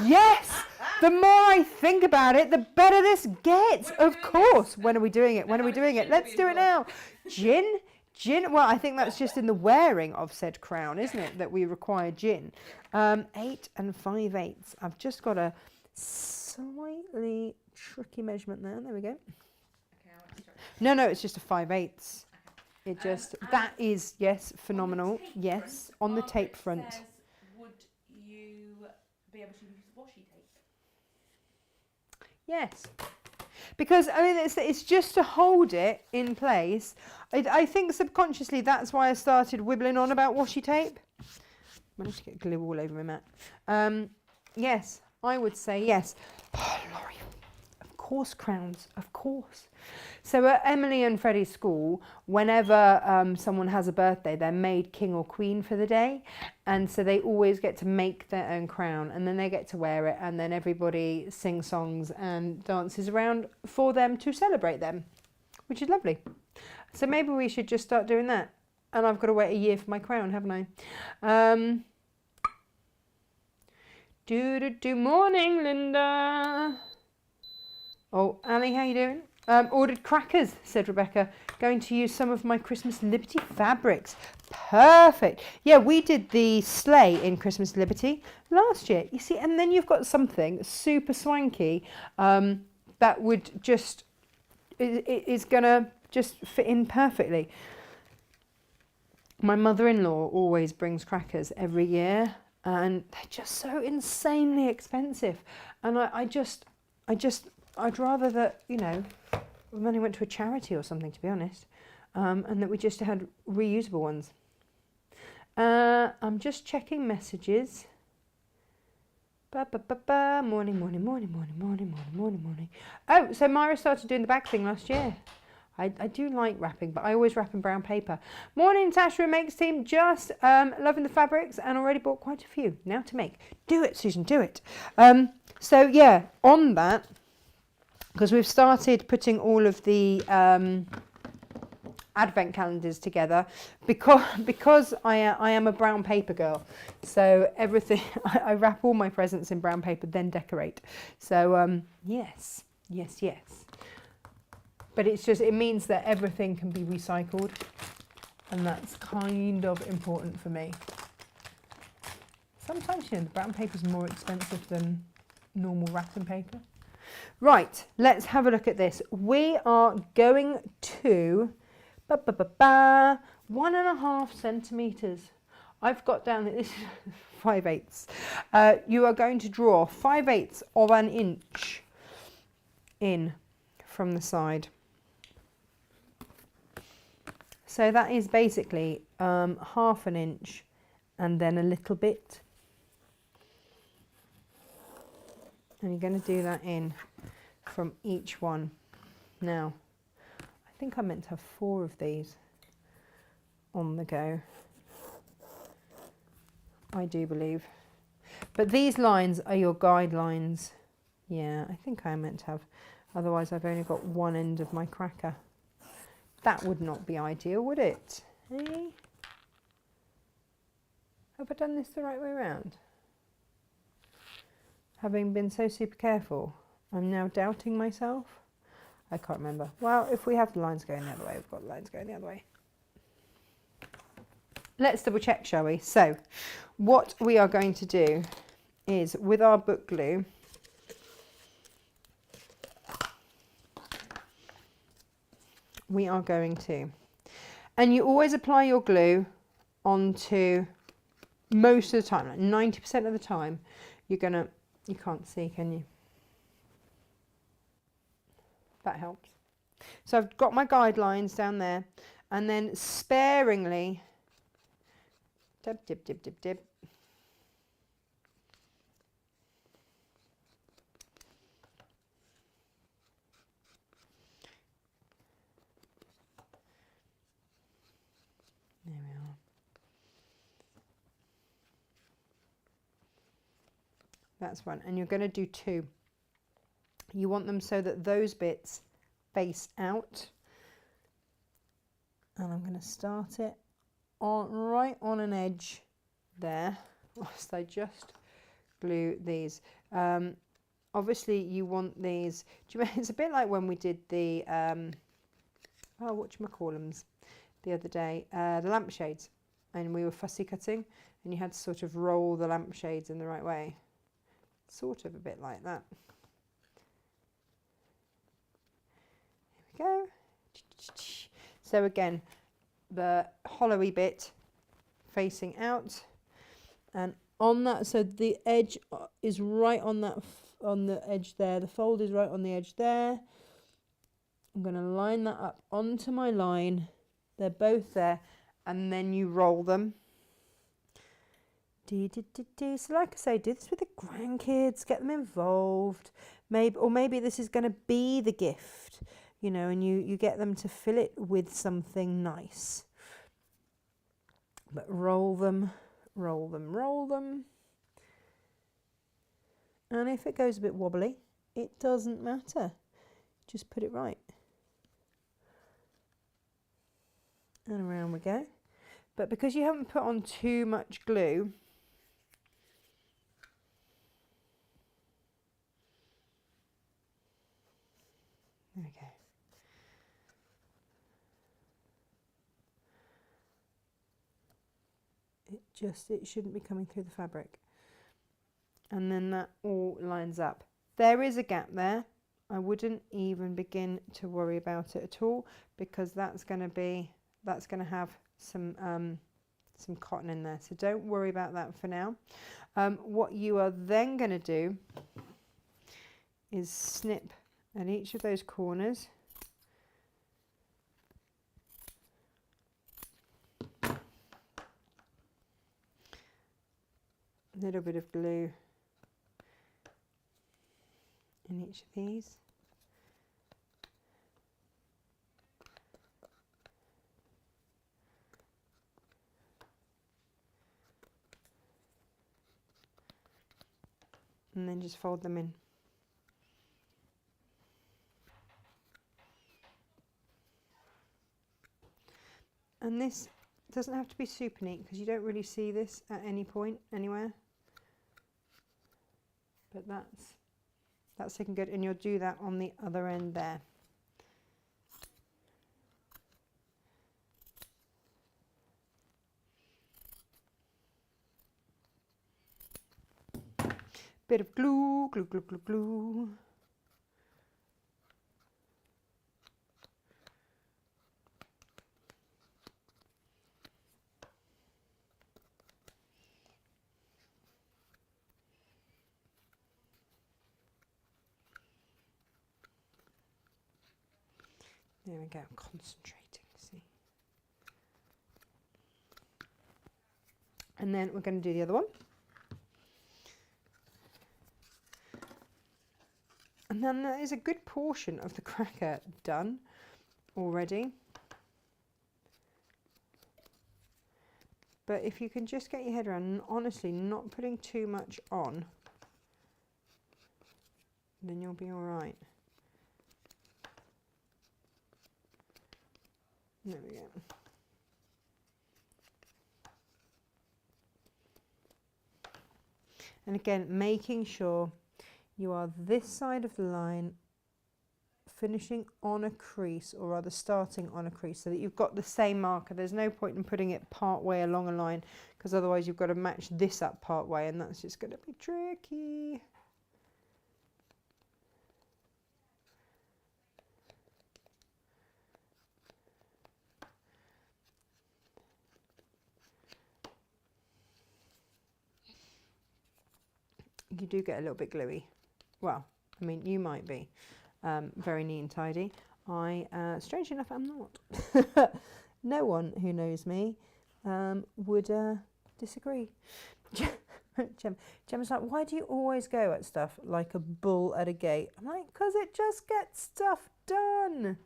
Yes. The more I think about it, the better this gets. Of course. When are we doing it? When are we doing it? Let's do it now. Gin. Gin, well, I think that's just in the wearing of said crown, isn't it, that we require gin. 8 5/8. I've just got a slightly tricky measurement there. There we go. No, it's just a 5/8. It just, that is, yes, phenomenal. Yes, on the tape front. Says, would you be able to use washi tape? Yes. Because, I mean, it's just to hold it in place. I think subconsciously that's why I started wibbling on about washi tape. Managed to get glue all over my mat. Yes, I would say yes. Oh, Laurie, of course crowns, of course. So at Emily and Freddie's school, whenever someone has a birthday, they're made king or queen for the day. And so they always get to make their own crown and then they get to wear it and then everybody sings songs and dances around for them to celebrate them, which is lovely. So maybe we should just start doing that. And I've got to wait a year for my crown, haven't I? Morning, Linda. Oh, Annie, how you doing? Ordered crackers, said Rebecca. Going to use some of my Christmas Liberty fabrics. Perfect. Yeah, we did the sleigh in Christmas Liberty last year. You see, and then you've got something super swanky that would just is gonna just fit in perfectly. My mother-in-law always brings crackers every year, and they're just so insanely expensive. And I'd rather that, you know, money went to a charity or something, to be honest, and that we just had reusable ones. I'm just checking messages. Morning, morning, morning, morning, morning, morning, morning, morning. Oh, so Myra started doing the back thing last year. I do like wrapping, but I always wrap in brown paper. Morning, Natasha and Makes team. Just loving the fabrics and already bought quite a few. Now to make. Do it, Susan, do it. So yeah, on that, because we've started putting all of the advent calendars together, because I am a brown paper girl, so everything I wrap all my presents in brown paper, then decorate. So yes. But it means that everything can be recycled, and that's kind of important for me. Sometimes, you know, the brown paper is more expensive than normal wrapping paper. Right, let's have a look at this. We are going to 1.5 centimetres. I've got down that this is 5/8. You are going to draw 5/8 of an inch in from the side. So that is basically half an inch and then a little bit. And you're going to do that in from each one. Now, I think I meant to have 4 of these on the go. I do believe. But these lines are your guidelines. Yeah, I think I meant to have. Otherwise, I've only got one end of my cracker. That would not be ideal, would it? Eh? Have I done this the right way around? Having been so super careful, I'm now doubting myself. I can't remember. Well, if we have the lines going the other way, we've got the lines going the other way. Let's double check, shall we? So, what we are going to do is, with our book glue, we are going to, and you always apply your glue onto, most of the time, like 90% of the time, you're gonna, you can't see, can you? That helps. So I've got my guidelines down there, and then sparingly, dip, dip, dip, dip, dip. There we are. That's one, and you're going to do 2. You want them so that those bits face out, and I'm going to start it on right on an edge there, whilst I just glue these. Obviously, you want these. Do you remember, it's a bit like when we did the whatchamacallums the other day, the lampshades, and we were fussy cutting, and you had to sort of roll the lampshades in the right way. Sort of a bit like that. There we go. So again, the hollowy bit facing out, and on that, so the edge is right on that, on the edge there, the fold is right on the edge there. I'm going to line that up onto my line. They're both there, and then you roll them. So like I say, do this with the grandkids, get them involved. Maybe this is going to be the gift, you know, and you get them to fill it with something nice. But roll them, roll them, roll them. And if it goes a bit wobbly, it doesn't matter. Just put it right. And around we go. But because you haven't put on too much glue, it shouldn't be coming through the fabric. And then that all lines up. There is a gap there. I wouldn't even begin to worry about it at all, because that's going to have some cotton in there. So don't worry about that for now. What you are then going to do is snip at each of those corners. A little bit of glue in each of these. And then just fold them in. And this doesn't have to be super neat, because you don't really see this at any point anywhere. But that's looking good, and you'll do that on the other end there. Bit of glue, glue, glue, glue, glue. There we go, I'm concentrating, see. And then we're going to do the other one. And then there is a good portion of the cracker done already. But if you can just get your head around, and honestly not putting too much on, then you'll be all right. There we go. And again, making sure you are this side of the line, finishing on a crease, or rather starting on a crease, so that you've got the same marker. There's no point in putting it part way along a line, because otherwise you've got to match this up part way, and that's just going to be tricky. You do get a little bit gluey. Well, I mean, you might be very neat and tidy. Strangely enough, I'm not. No one who knows me would disagree. Gemma's like, why do you always go at stuff like a bull at a gate? I'm like, because it just gets stuff done.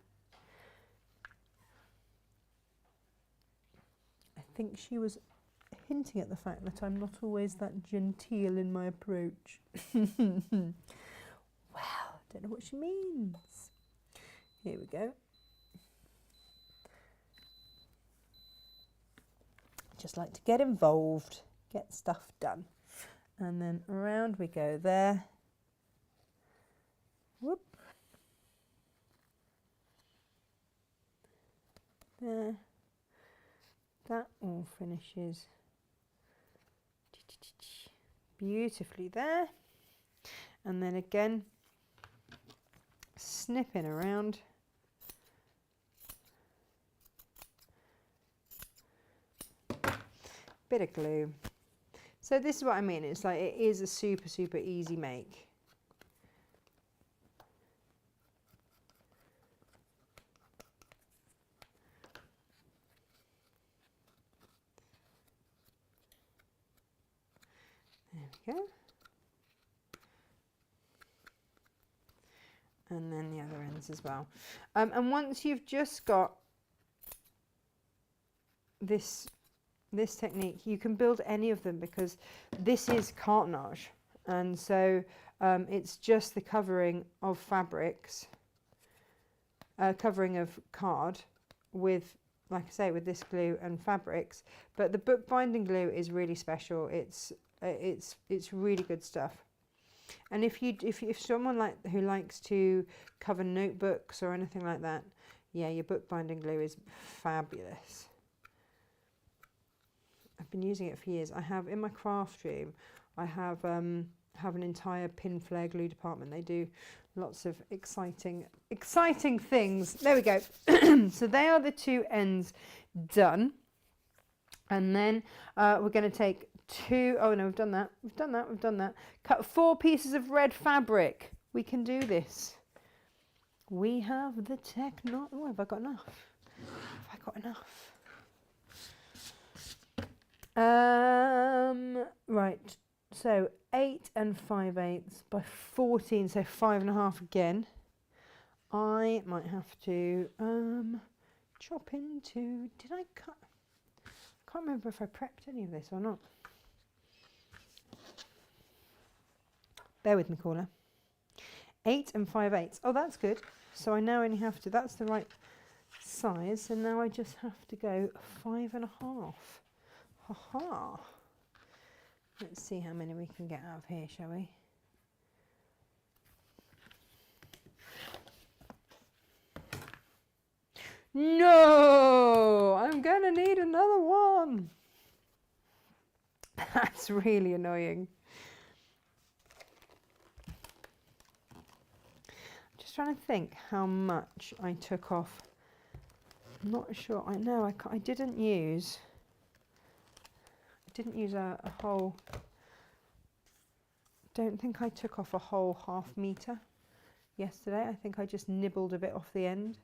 I think she was hinting at the fact that I'm not always that genteel in my approach. Well, don't know what she means. Here we go. Just like to get involved, get stuff done. And then around we go there. Whoop. There. That all finishes beautifully there. And then again, snipping around. Bit of glue. So this is what I mean, it's like it is a super, super easy make. There we go. And then the other ends as well. And once you've just got this technique, you can build any of them, because this is cartonnage, and so it's just the covering of fabrics, covering of card with, like I say, with this glue and fabrics. But the bookbinding glue is really special. It's really good stuff. And if someone who likes to cover notebooks or anything like that, yeah, your bookbinding glue is fabulous. I've been using it for years. I have in my craft room, I have an entire pin flare glue department. They do lots of exciting things. There we go. So they are the two ends done. And then we're going to take we've done that. Cut 4 pieces of red fabric. We can do this. We have the technology. Oh, have I got enough? Have I got enough? Right. So 8 5/8 by 14, so 5.5 again. I might have to chop into. Did I cut? I can't remember if I prepped any of this or not. Bear with me, caller. 8 5/8. Oh, that's good. So I now only have to. That's the right size, and now I just have to go 5.5. Ha ha. Let's see how many we can get out of here, shall we? No! I'm going to need another one. That's really annoying. I'm just trying to think how much I took off. I'm not sure. I know I didn't use a whole. Don't think I took off a whole 1/2 meter yesterday. I think I just nibbled a bit off the end.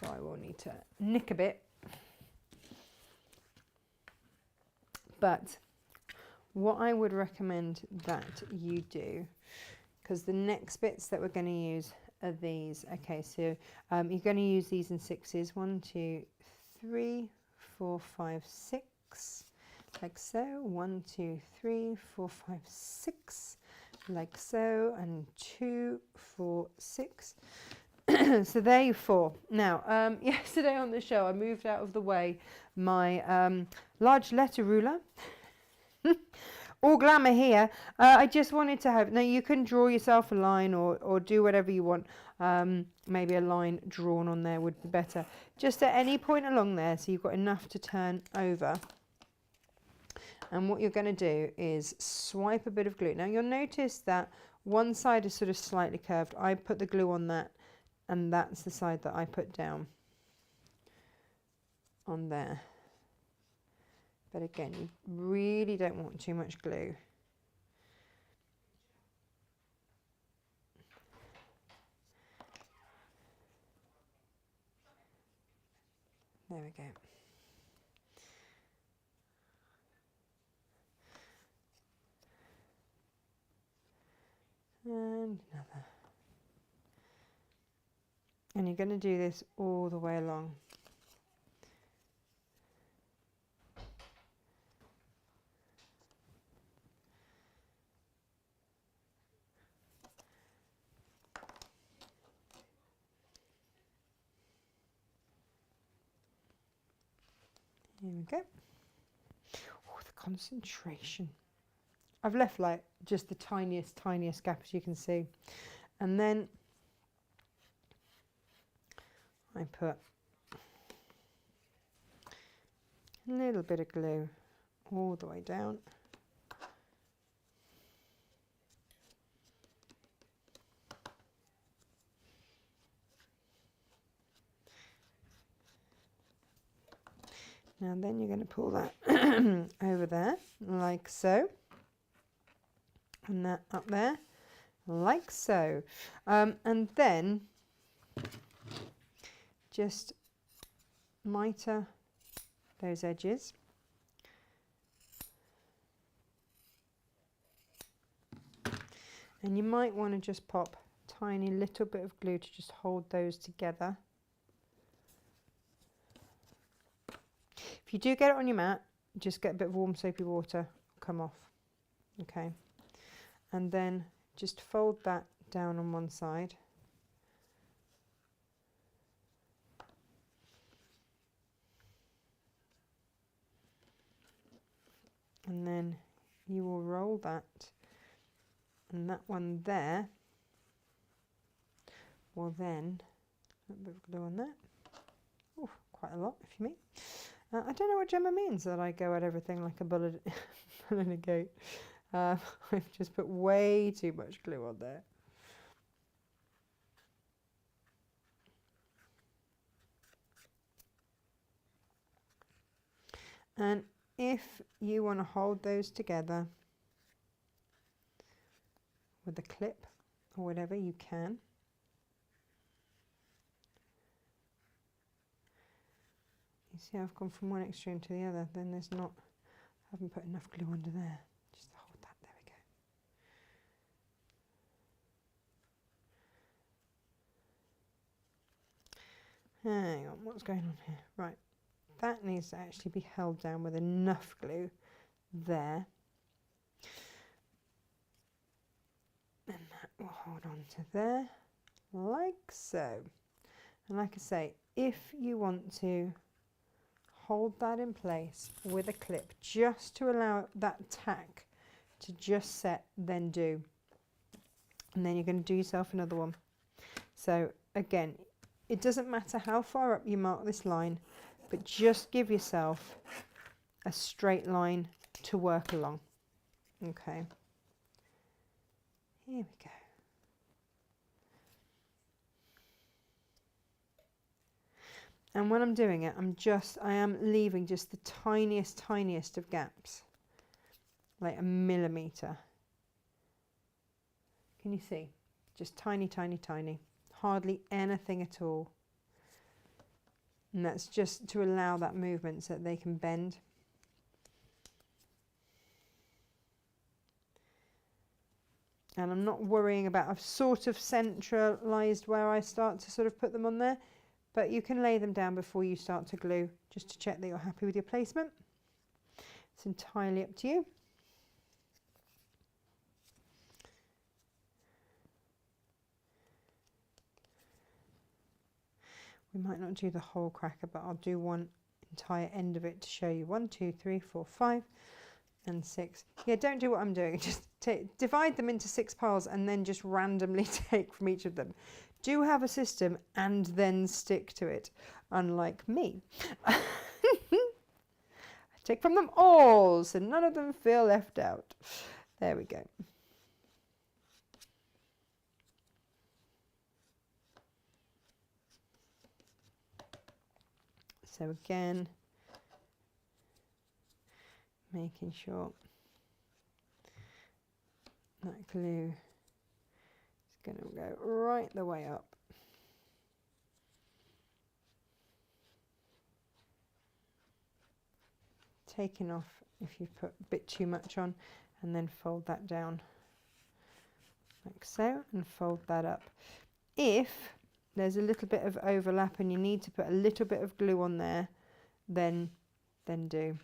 So I will need to nick a bit. But what I would recommend that you do, because the next bits that we're going to use are these. Okay, so you're going to use these in 6s. 1, 2, 3, 4, 5, 6, like so. 1, 2, 3, 4, 5, 6, like so, and 2, 4, 6. So there you 4. Now, yesterday on the show, I moved out of the way my large letter ruler. All glamour here. I just wanted to have. Now you can draw yourself a line or do whatever you want. Maybe a line drawn on there would be better. Just at any point along there, so you've got enough to turn over. And what you're going to do is swipe a bit of glue. Now you'll notice that one side is sort of slightly curved. I put the glue on that, and that's the side that I put down on there. But again, you really don't want too much glue. There we go. And another. And you're going to do this all the way along. Here we go. Oh, the concentration. I've left like just the tiniest gap, as you can see. And then I put a little bit of glue all the way down. Now then you're going to pull that over there, like so. And that up there, like so. And then just mitre those edges. And you might want to just pop a tiny little bit of glue to just hold those together. If you do get it on your mat, just get a bit of warm soapy water, come off. Okay. And then just fold that down on one side. And then you will roll that, and that one there will then, a little bit of glue on that, Ooh, quite a lot, if you mean. I don't know what Gemma means that I go at everything like a bull in a gate. I've just put way too much glue on there. And if you want to hold those together with a clip or whatever, you can. You see, I've gone from one extreme to the other, then there's not, I haven't put enough glue under there. Just hold that, there we go. Hang on, what's going on here? Right, that needs to actually be held down with enough glue there. And that will hold on to there, like so. And like I say, if you want to hold that in place with a clip just to allow that tack to just set, then do. And then you're going to do yourself another one. So again, it doesn't matter how far up you mark this line, but just give yourself a straight line to work along. Okay, here we go. And when I'm doing it, I am leaving just the tiniest of gaps, like a millimetre. Can you see? Just tiny, hardly anything at all. And that's just to allow that movement so that they can bend. And I'm not worrying about, I've sort of centralised where I start to sort of put them on there. But you can lay them down before you start to glue, just to check that you're happy with your placement. It's entirely up to you. We might not do the whole cracker, but I'll do one entire end of it to show you. 1, 2, 3, 4, 5 and 6. Yeah, don't do what I'm doing. Just divide them into 6 piles and then just randomly take from each of them. Do have a system and then stick to it, unlike me. I take from them all, so none of them feel left out. There we go. So again, making sure that glue is going to go right the way up. Taking off if you've put a bit too much on, and then fold that down like so, and fold that up. If there's a little bit of overlap and you need to put a little bit of glue on there, then do.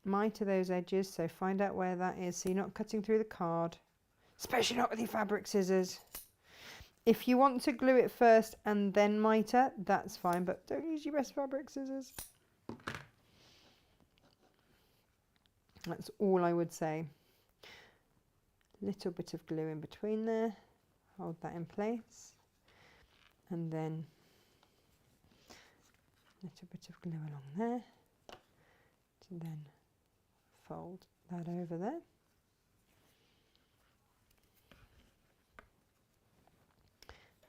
Miter those edges, so find out where that is so you're not cutting through the card, especially not with your fabric scissors. If you want to glue it first and then miter, that's fine, but don't use your best fabric scissors. That's all I would say. Little bit of glue in between there, hold that in place, and then a little bit of glue along there to then fold that over there.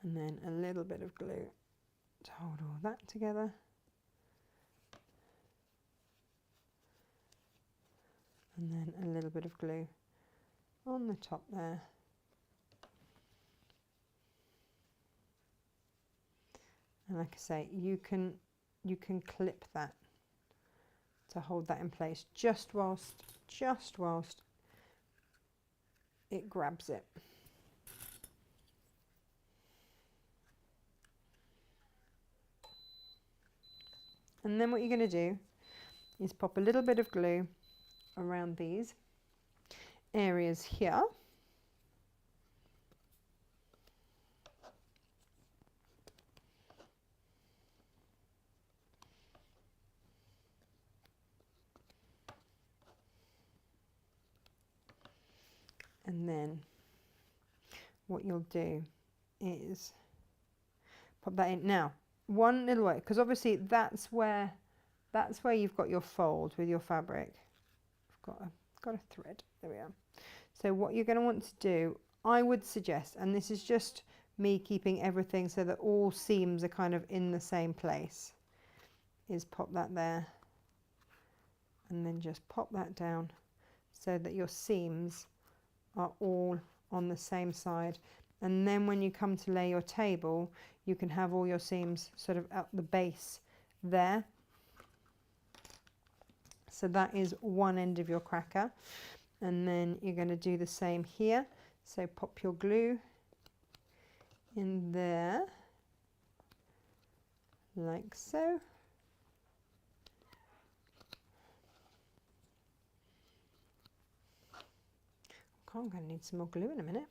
And then a little bit of glue to hold all that together. And then a little bit of glue on the top there. And like I say, you can clip that to hold that in place just whilst it grabs it. And then what you're going to do is pop a little bit of glue around these areas here. And then what you'll do is pop that in. Now, one little way, because obviously that's where you've got your fold with your fabric. I've got a thread. There we are. So what you're going to want to do, I would suggest, and this is just me keeping everything so that all seams are kind of in the same place, is pop that there and then just pop that down so that your seams are all on the same side. And then when you come to lay your table, you can have all your seams sort of at the base there. So that is one end of your cracker. And then you're going to do the same here. So pop your glue in there, like so. I'm going to need some more glue in a minute.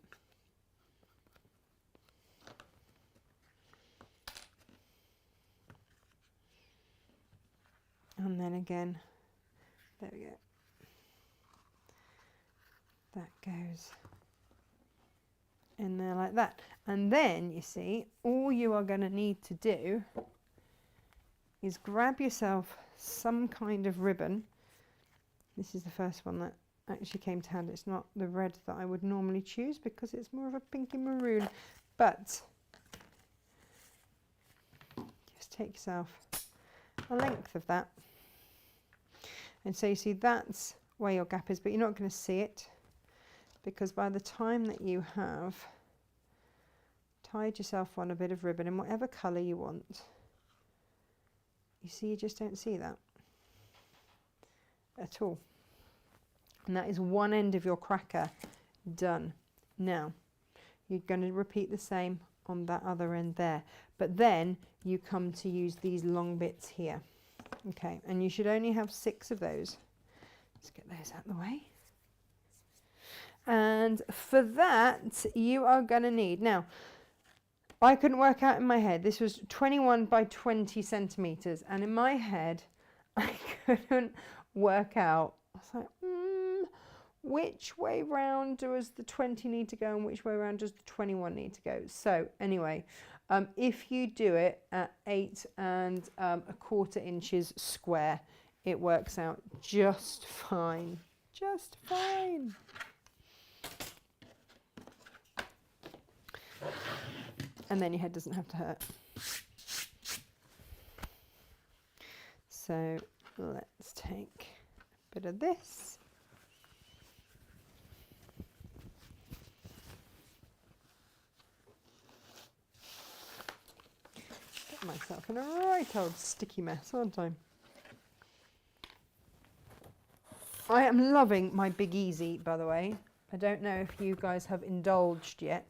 And then again, there we go. That goes in there like that. And then you see, all you are going to need to do is grab yourself some kind of ribbon. This is the first one that actually came to hand. It's not the red that I would normally choose because it's more of a pinky maroon, but just take yourself a length of that. And so you see that's where your gap is, but you're not going to see it because by the time that you have tied yourself on a bit of ribbon in whatever colour you want, you see you just don't see that at all. And that is one end of your cracker done. Now you're going to repeat the same on that other end there, but then you come to use these long bits here. Okay, and you should only have 6 of those. Let's get those out of the way. And for that, you are going to need, now, I couldn't work out in my head, this was 21 by 20 centimetres, and in my head, I couldn't work out. I was like, which way round does the 20 need to go and which way round does the 21 need to go? So anyway, if you do it at 8 1/4 inches square, it works out just fine. Just fine. And then your head doesn't have to hurt. So let's take a bit of this. Get myself in a right old sticky mess, aren't I? I am loving my Big Easy, by the way. I don't know if you guys have indulged yet,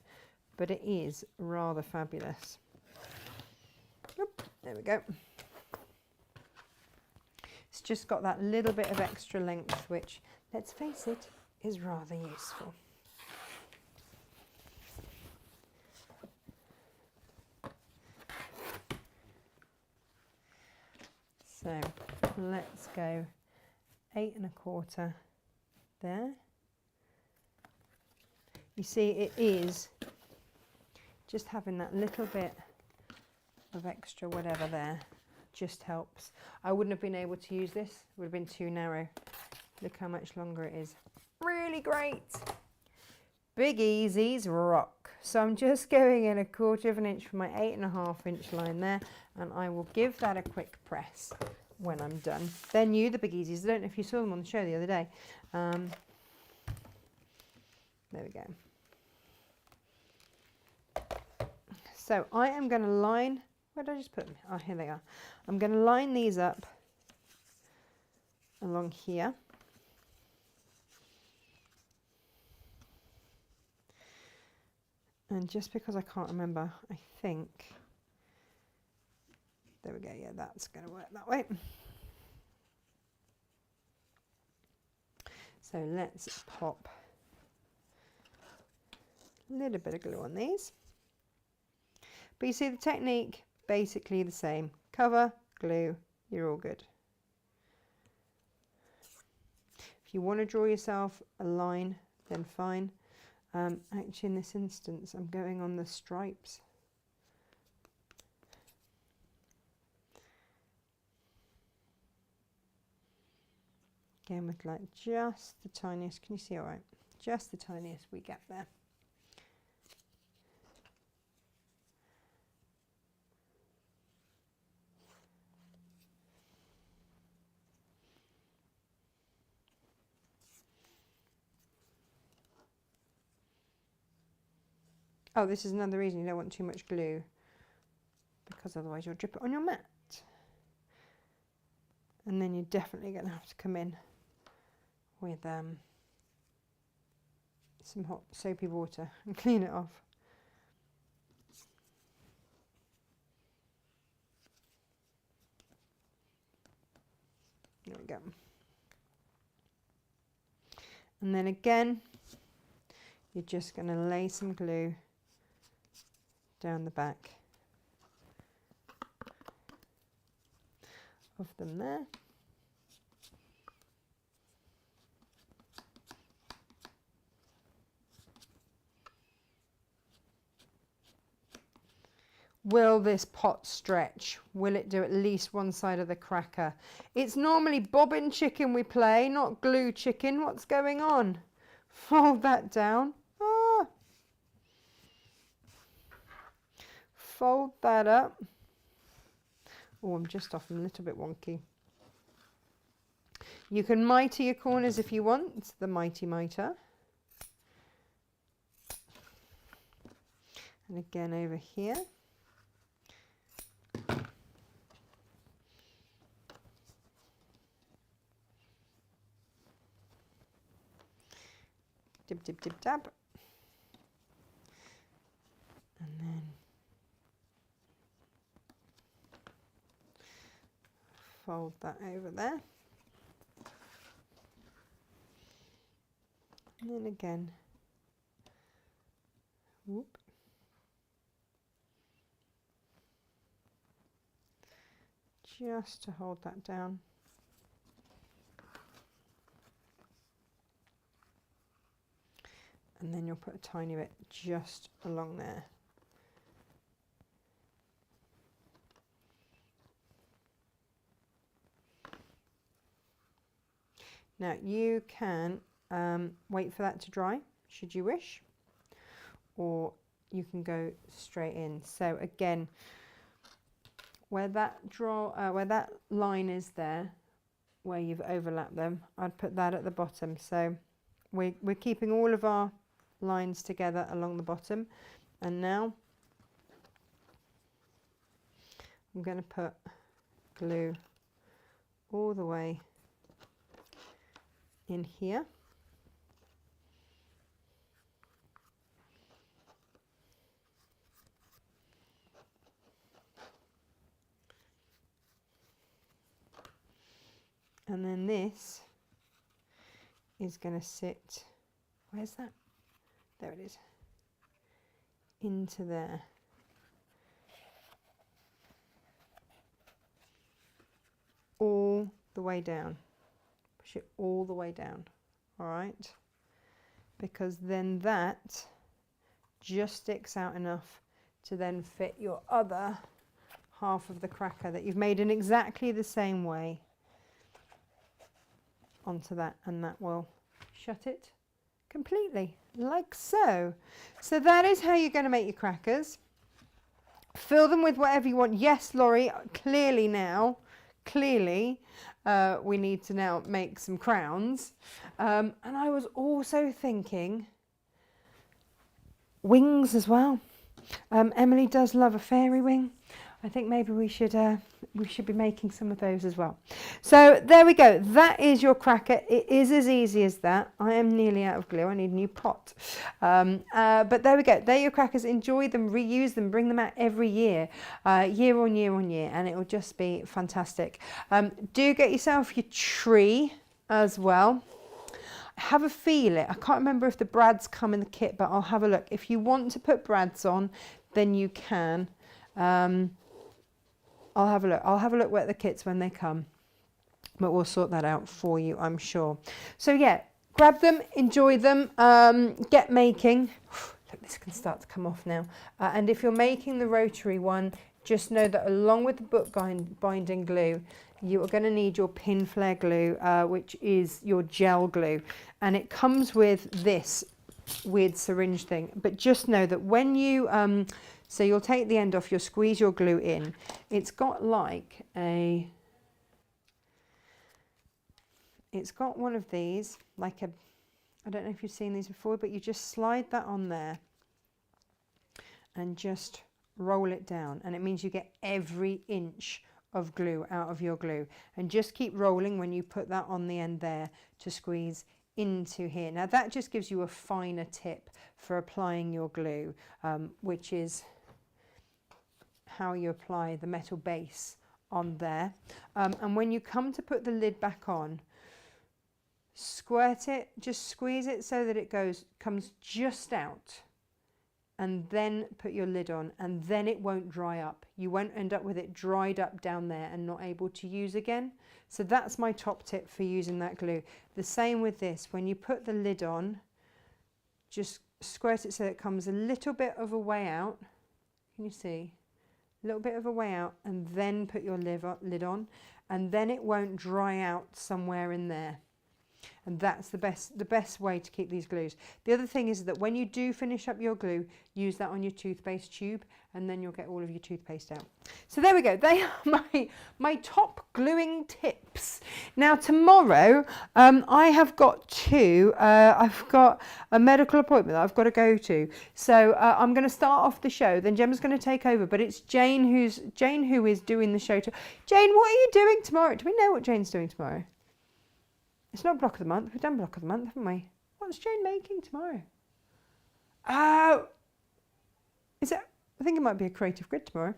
but it is rather fabulous. Oop, there we go. It's just got that little bit of extra length, which, let's face it, is rather useful. So let's go 8 1/4 there. You see, it is just having that little bit of extra whatever there just helps. I wouldn't have been able to use this, it would have been too narrow. Look how much longer it is. Really great. Big Easies rock. So I'm just going in 1/4 inch from my 8 1/2 inch line there, and I will give that a quick press when I'm done. They're new, the Big Easies. I don't know if you saw them on the show the other day. There we go. So I am going to line, where did I just put them? Oh, here they are. I'm going to line these up along here. And just because I can't remember, I think, there we go, yeah, that's going to work that way. So let's pop a little bit of glue on these. But you see the technique, basically the same. Cover, glue, you're all good. If you want to draw yourself a line, then fine. Actually, in this instance, I'm going on the stripes. Again with like just the tiniest, can you see all right? Just the tiniest we get there. Oh, this is another reason you don't want too much glue, because otherwise you'll drip it on your mat. And then you're definitely going to have to come in with some hot soapy water and clean it off. There we go. And then again, you're just going to lay some glue down the back of them there. Will this pot stretch? Will it do at least one side of the cracker? It's normally bobbin chicken we play, not glue chicken. What's going on? Fold that down. Ah. Fold that up. Oh, I'm just off. I'm a little bit wonky. You can mitre your corners if you want, the mighty miter. And again over here. Dib, dib, dib, dab. And then fold that over there. And then again, whoop. Just to hold that down. And then you'll put a tiny bit just along there. Now you can wait for that to dry, should you wish, or you can go straight in. So again, where that line is there, where you've overlapped them, I'd put that at the bottom. So we're keeping all of our lines together along the bottom, and now I'm going to put glue all the way in here. And then this is going to sit, where's that? There it is, into there. All the way down. Push it all the way down, all right? Because then that just sticks out enough to then fit your other half of the cracker that you've made in exactly the same way onto that, and that will shut it completely, like so. So that is how you're going to make your crackers. Fill them with whatever you want. Yes, Laurie, clearly we need to now make some crowns. And I was also thinking wings as well. Emily does love a fairy wing. I think maybe we should be making some of those as well. So there we go. That is your cracker. It is as easy as that. I am nearly out of glue. I need a new pot. But there we go. They're your crackers. Enjoy them, reuse them, bring them out every year, year on year on year, and it will just be fantastic. Do get yourself your tree as well. Have a feel it. I can't remember if the brads come in the kit, but I'll have a look. If you want to put brads on, then you can. I'll have a look. I'll have a look at the kits when they come, but we'll sort that out for you, I'm sure. So yeah, grab them, enjoy them, get making. Look, this can start to come off now. And if you're making the rotary one, just know that along with the book binding glue, you are going to need your pin flare glue, which is your gel glue, and it comes with this weird syringe thing. But just know that when you so you'll take the end off, you'll squeeze your glue in. It's got like a, it's got one of these, like a, I don't know if you've seen these before, but you just slide that on there and just roll it down, and it means you get every inch of glue out of your glue. And just keep rolling when you put that on the end there to squeeze into here. Now that just gives you a finer tip for applying your glue, which is how you apply the metal base on there. And when you come to put the lid back on, squirt it, just squeeze it so that it comes just out, and then put your lid on, and then it won't dry up. You won't end up with it dried up down there and not able to use again. So that's my top tip for using that glue. The same with this, when you put the lid on, just squirt it so it comes a little bit of a way out. Can you see? A little bit of a way out, and then put your lid on, and then it won't dry out somewhere in there. And that's the best way to keep these glues. The other thing is that when you do finish up your glue, use that on your toothpaste tube, and then you'll get all of your toothpaste out. So there we go. They are my top gluing tips. Now tomorrow, I have got I've got a medical appointment that I've got to go to. So I'm going to start off the show. Then Gemma's going to take over, but it's Jane who is doing the show. Jane, what are you doing tomorrow? Do we know what Jane's doing tomorrow? It's not Block of the Month. We've done Block of the Month, haven't we? What's Jane making tomorrow? Oh, is it? I think it might be a creative grid tomorrow.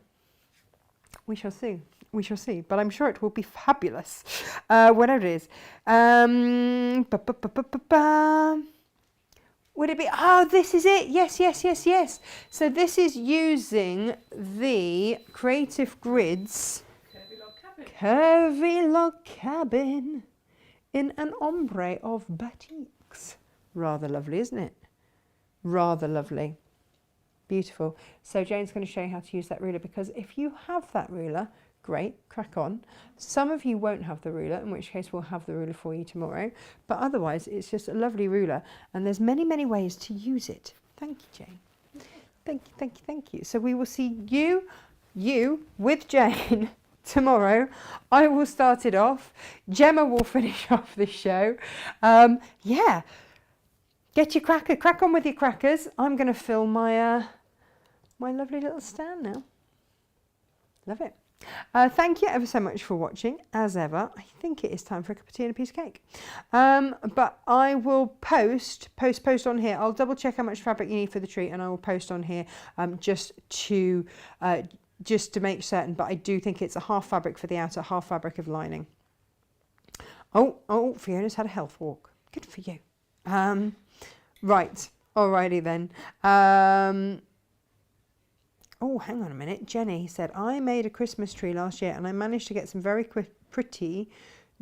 We shall see. We shall see. But I'm sure it will be fabulous. Whatever it is. Would it be? Oh, this is it. Yes, yes, yes, yes. So this is using the Creative Grids Curvy Log Cabin in an ombre of batiks. Rather lovely, isn't it? Rather lovely. Beautiful. So Jane's going to show you how to use that ruler, because if you have that ruler, great, crack on. Some of you won't have the ruler, in which case we'll have the ruler for you tomorrow. But otherwise, it's just a lovely ruler, and there's many, many ways to use it. Thank you, Jane. Thank you, thank you, thank you. So we will see you with Jane tomorrow. I will start it off. Gemma will finish off the show. Yeah, get your crack on with your crackers. I'm going to fill my my lovely little stand now. Love it. Thank you ever so much for watching. As ever, I think it is time for a cup of tea and a piece of cake. But I will post on here. I'll double check how much fabric you need for the tree, and I will post on here just to make certain, but I do think it's a half fabric for the outer, half fabric of lining. Oh, Fiona's had a health walk. Good for you. Right, alrighty then. Oh, hang on a minute. Jenny said, I made a Christmas tree last year and I managed to get some very pretty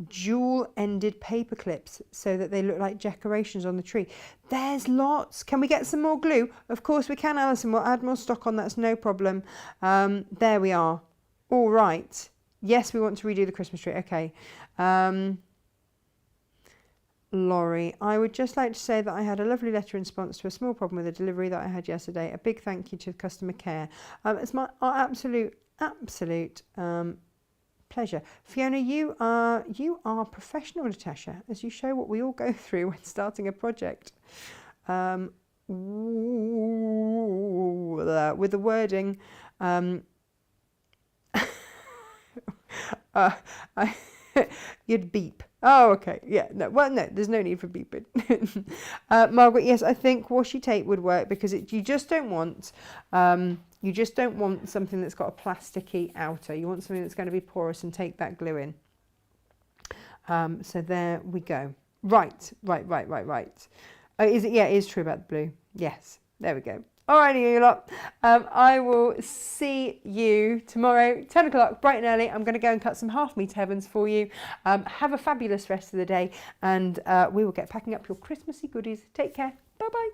dual-ended paper clips so that they look like decorations on the tree. There's lots. Can we get some more glue? Of course we can, Alison. We'll add more stock on. That's no problem. There we are. All right. Yes, we want to redo the Christmas tree. Okay. Laurie, I would just like to say that I had a lovely letter in response to a small problem with a delivery that I had yesterday. A big thank you to customer care. It's my absolute pleasure. Fiona, you are professional, Natasha, as you show what we all go through when starting a project. With the wording, you'd beep. Oh, okay. Yeah. No. Well, no. There's no need for beeping. Margaret, yes, I think washi tape would work, because you just don't want something that's got a plasticky outer. You want something that's going to be porous and take that glue in. So there we go. Right. Is it? Yeah, it is true about the blue. Yes. There we go. Alrighty, you lot. I will see you tomorrow, 10 o'clock, bright and early. I'm going to go and cut some half meter heavens for you. Have a fabulous rest of the day, and we will get packing up your Christmassy goodies. Take care. Bye-bye.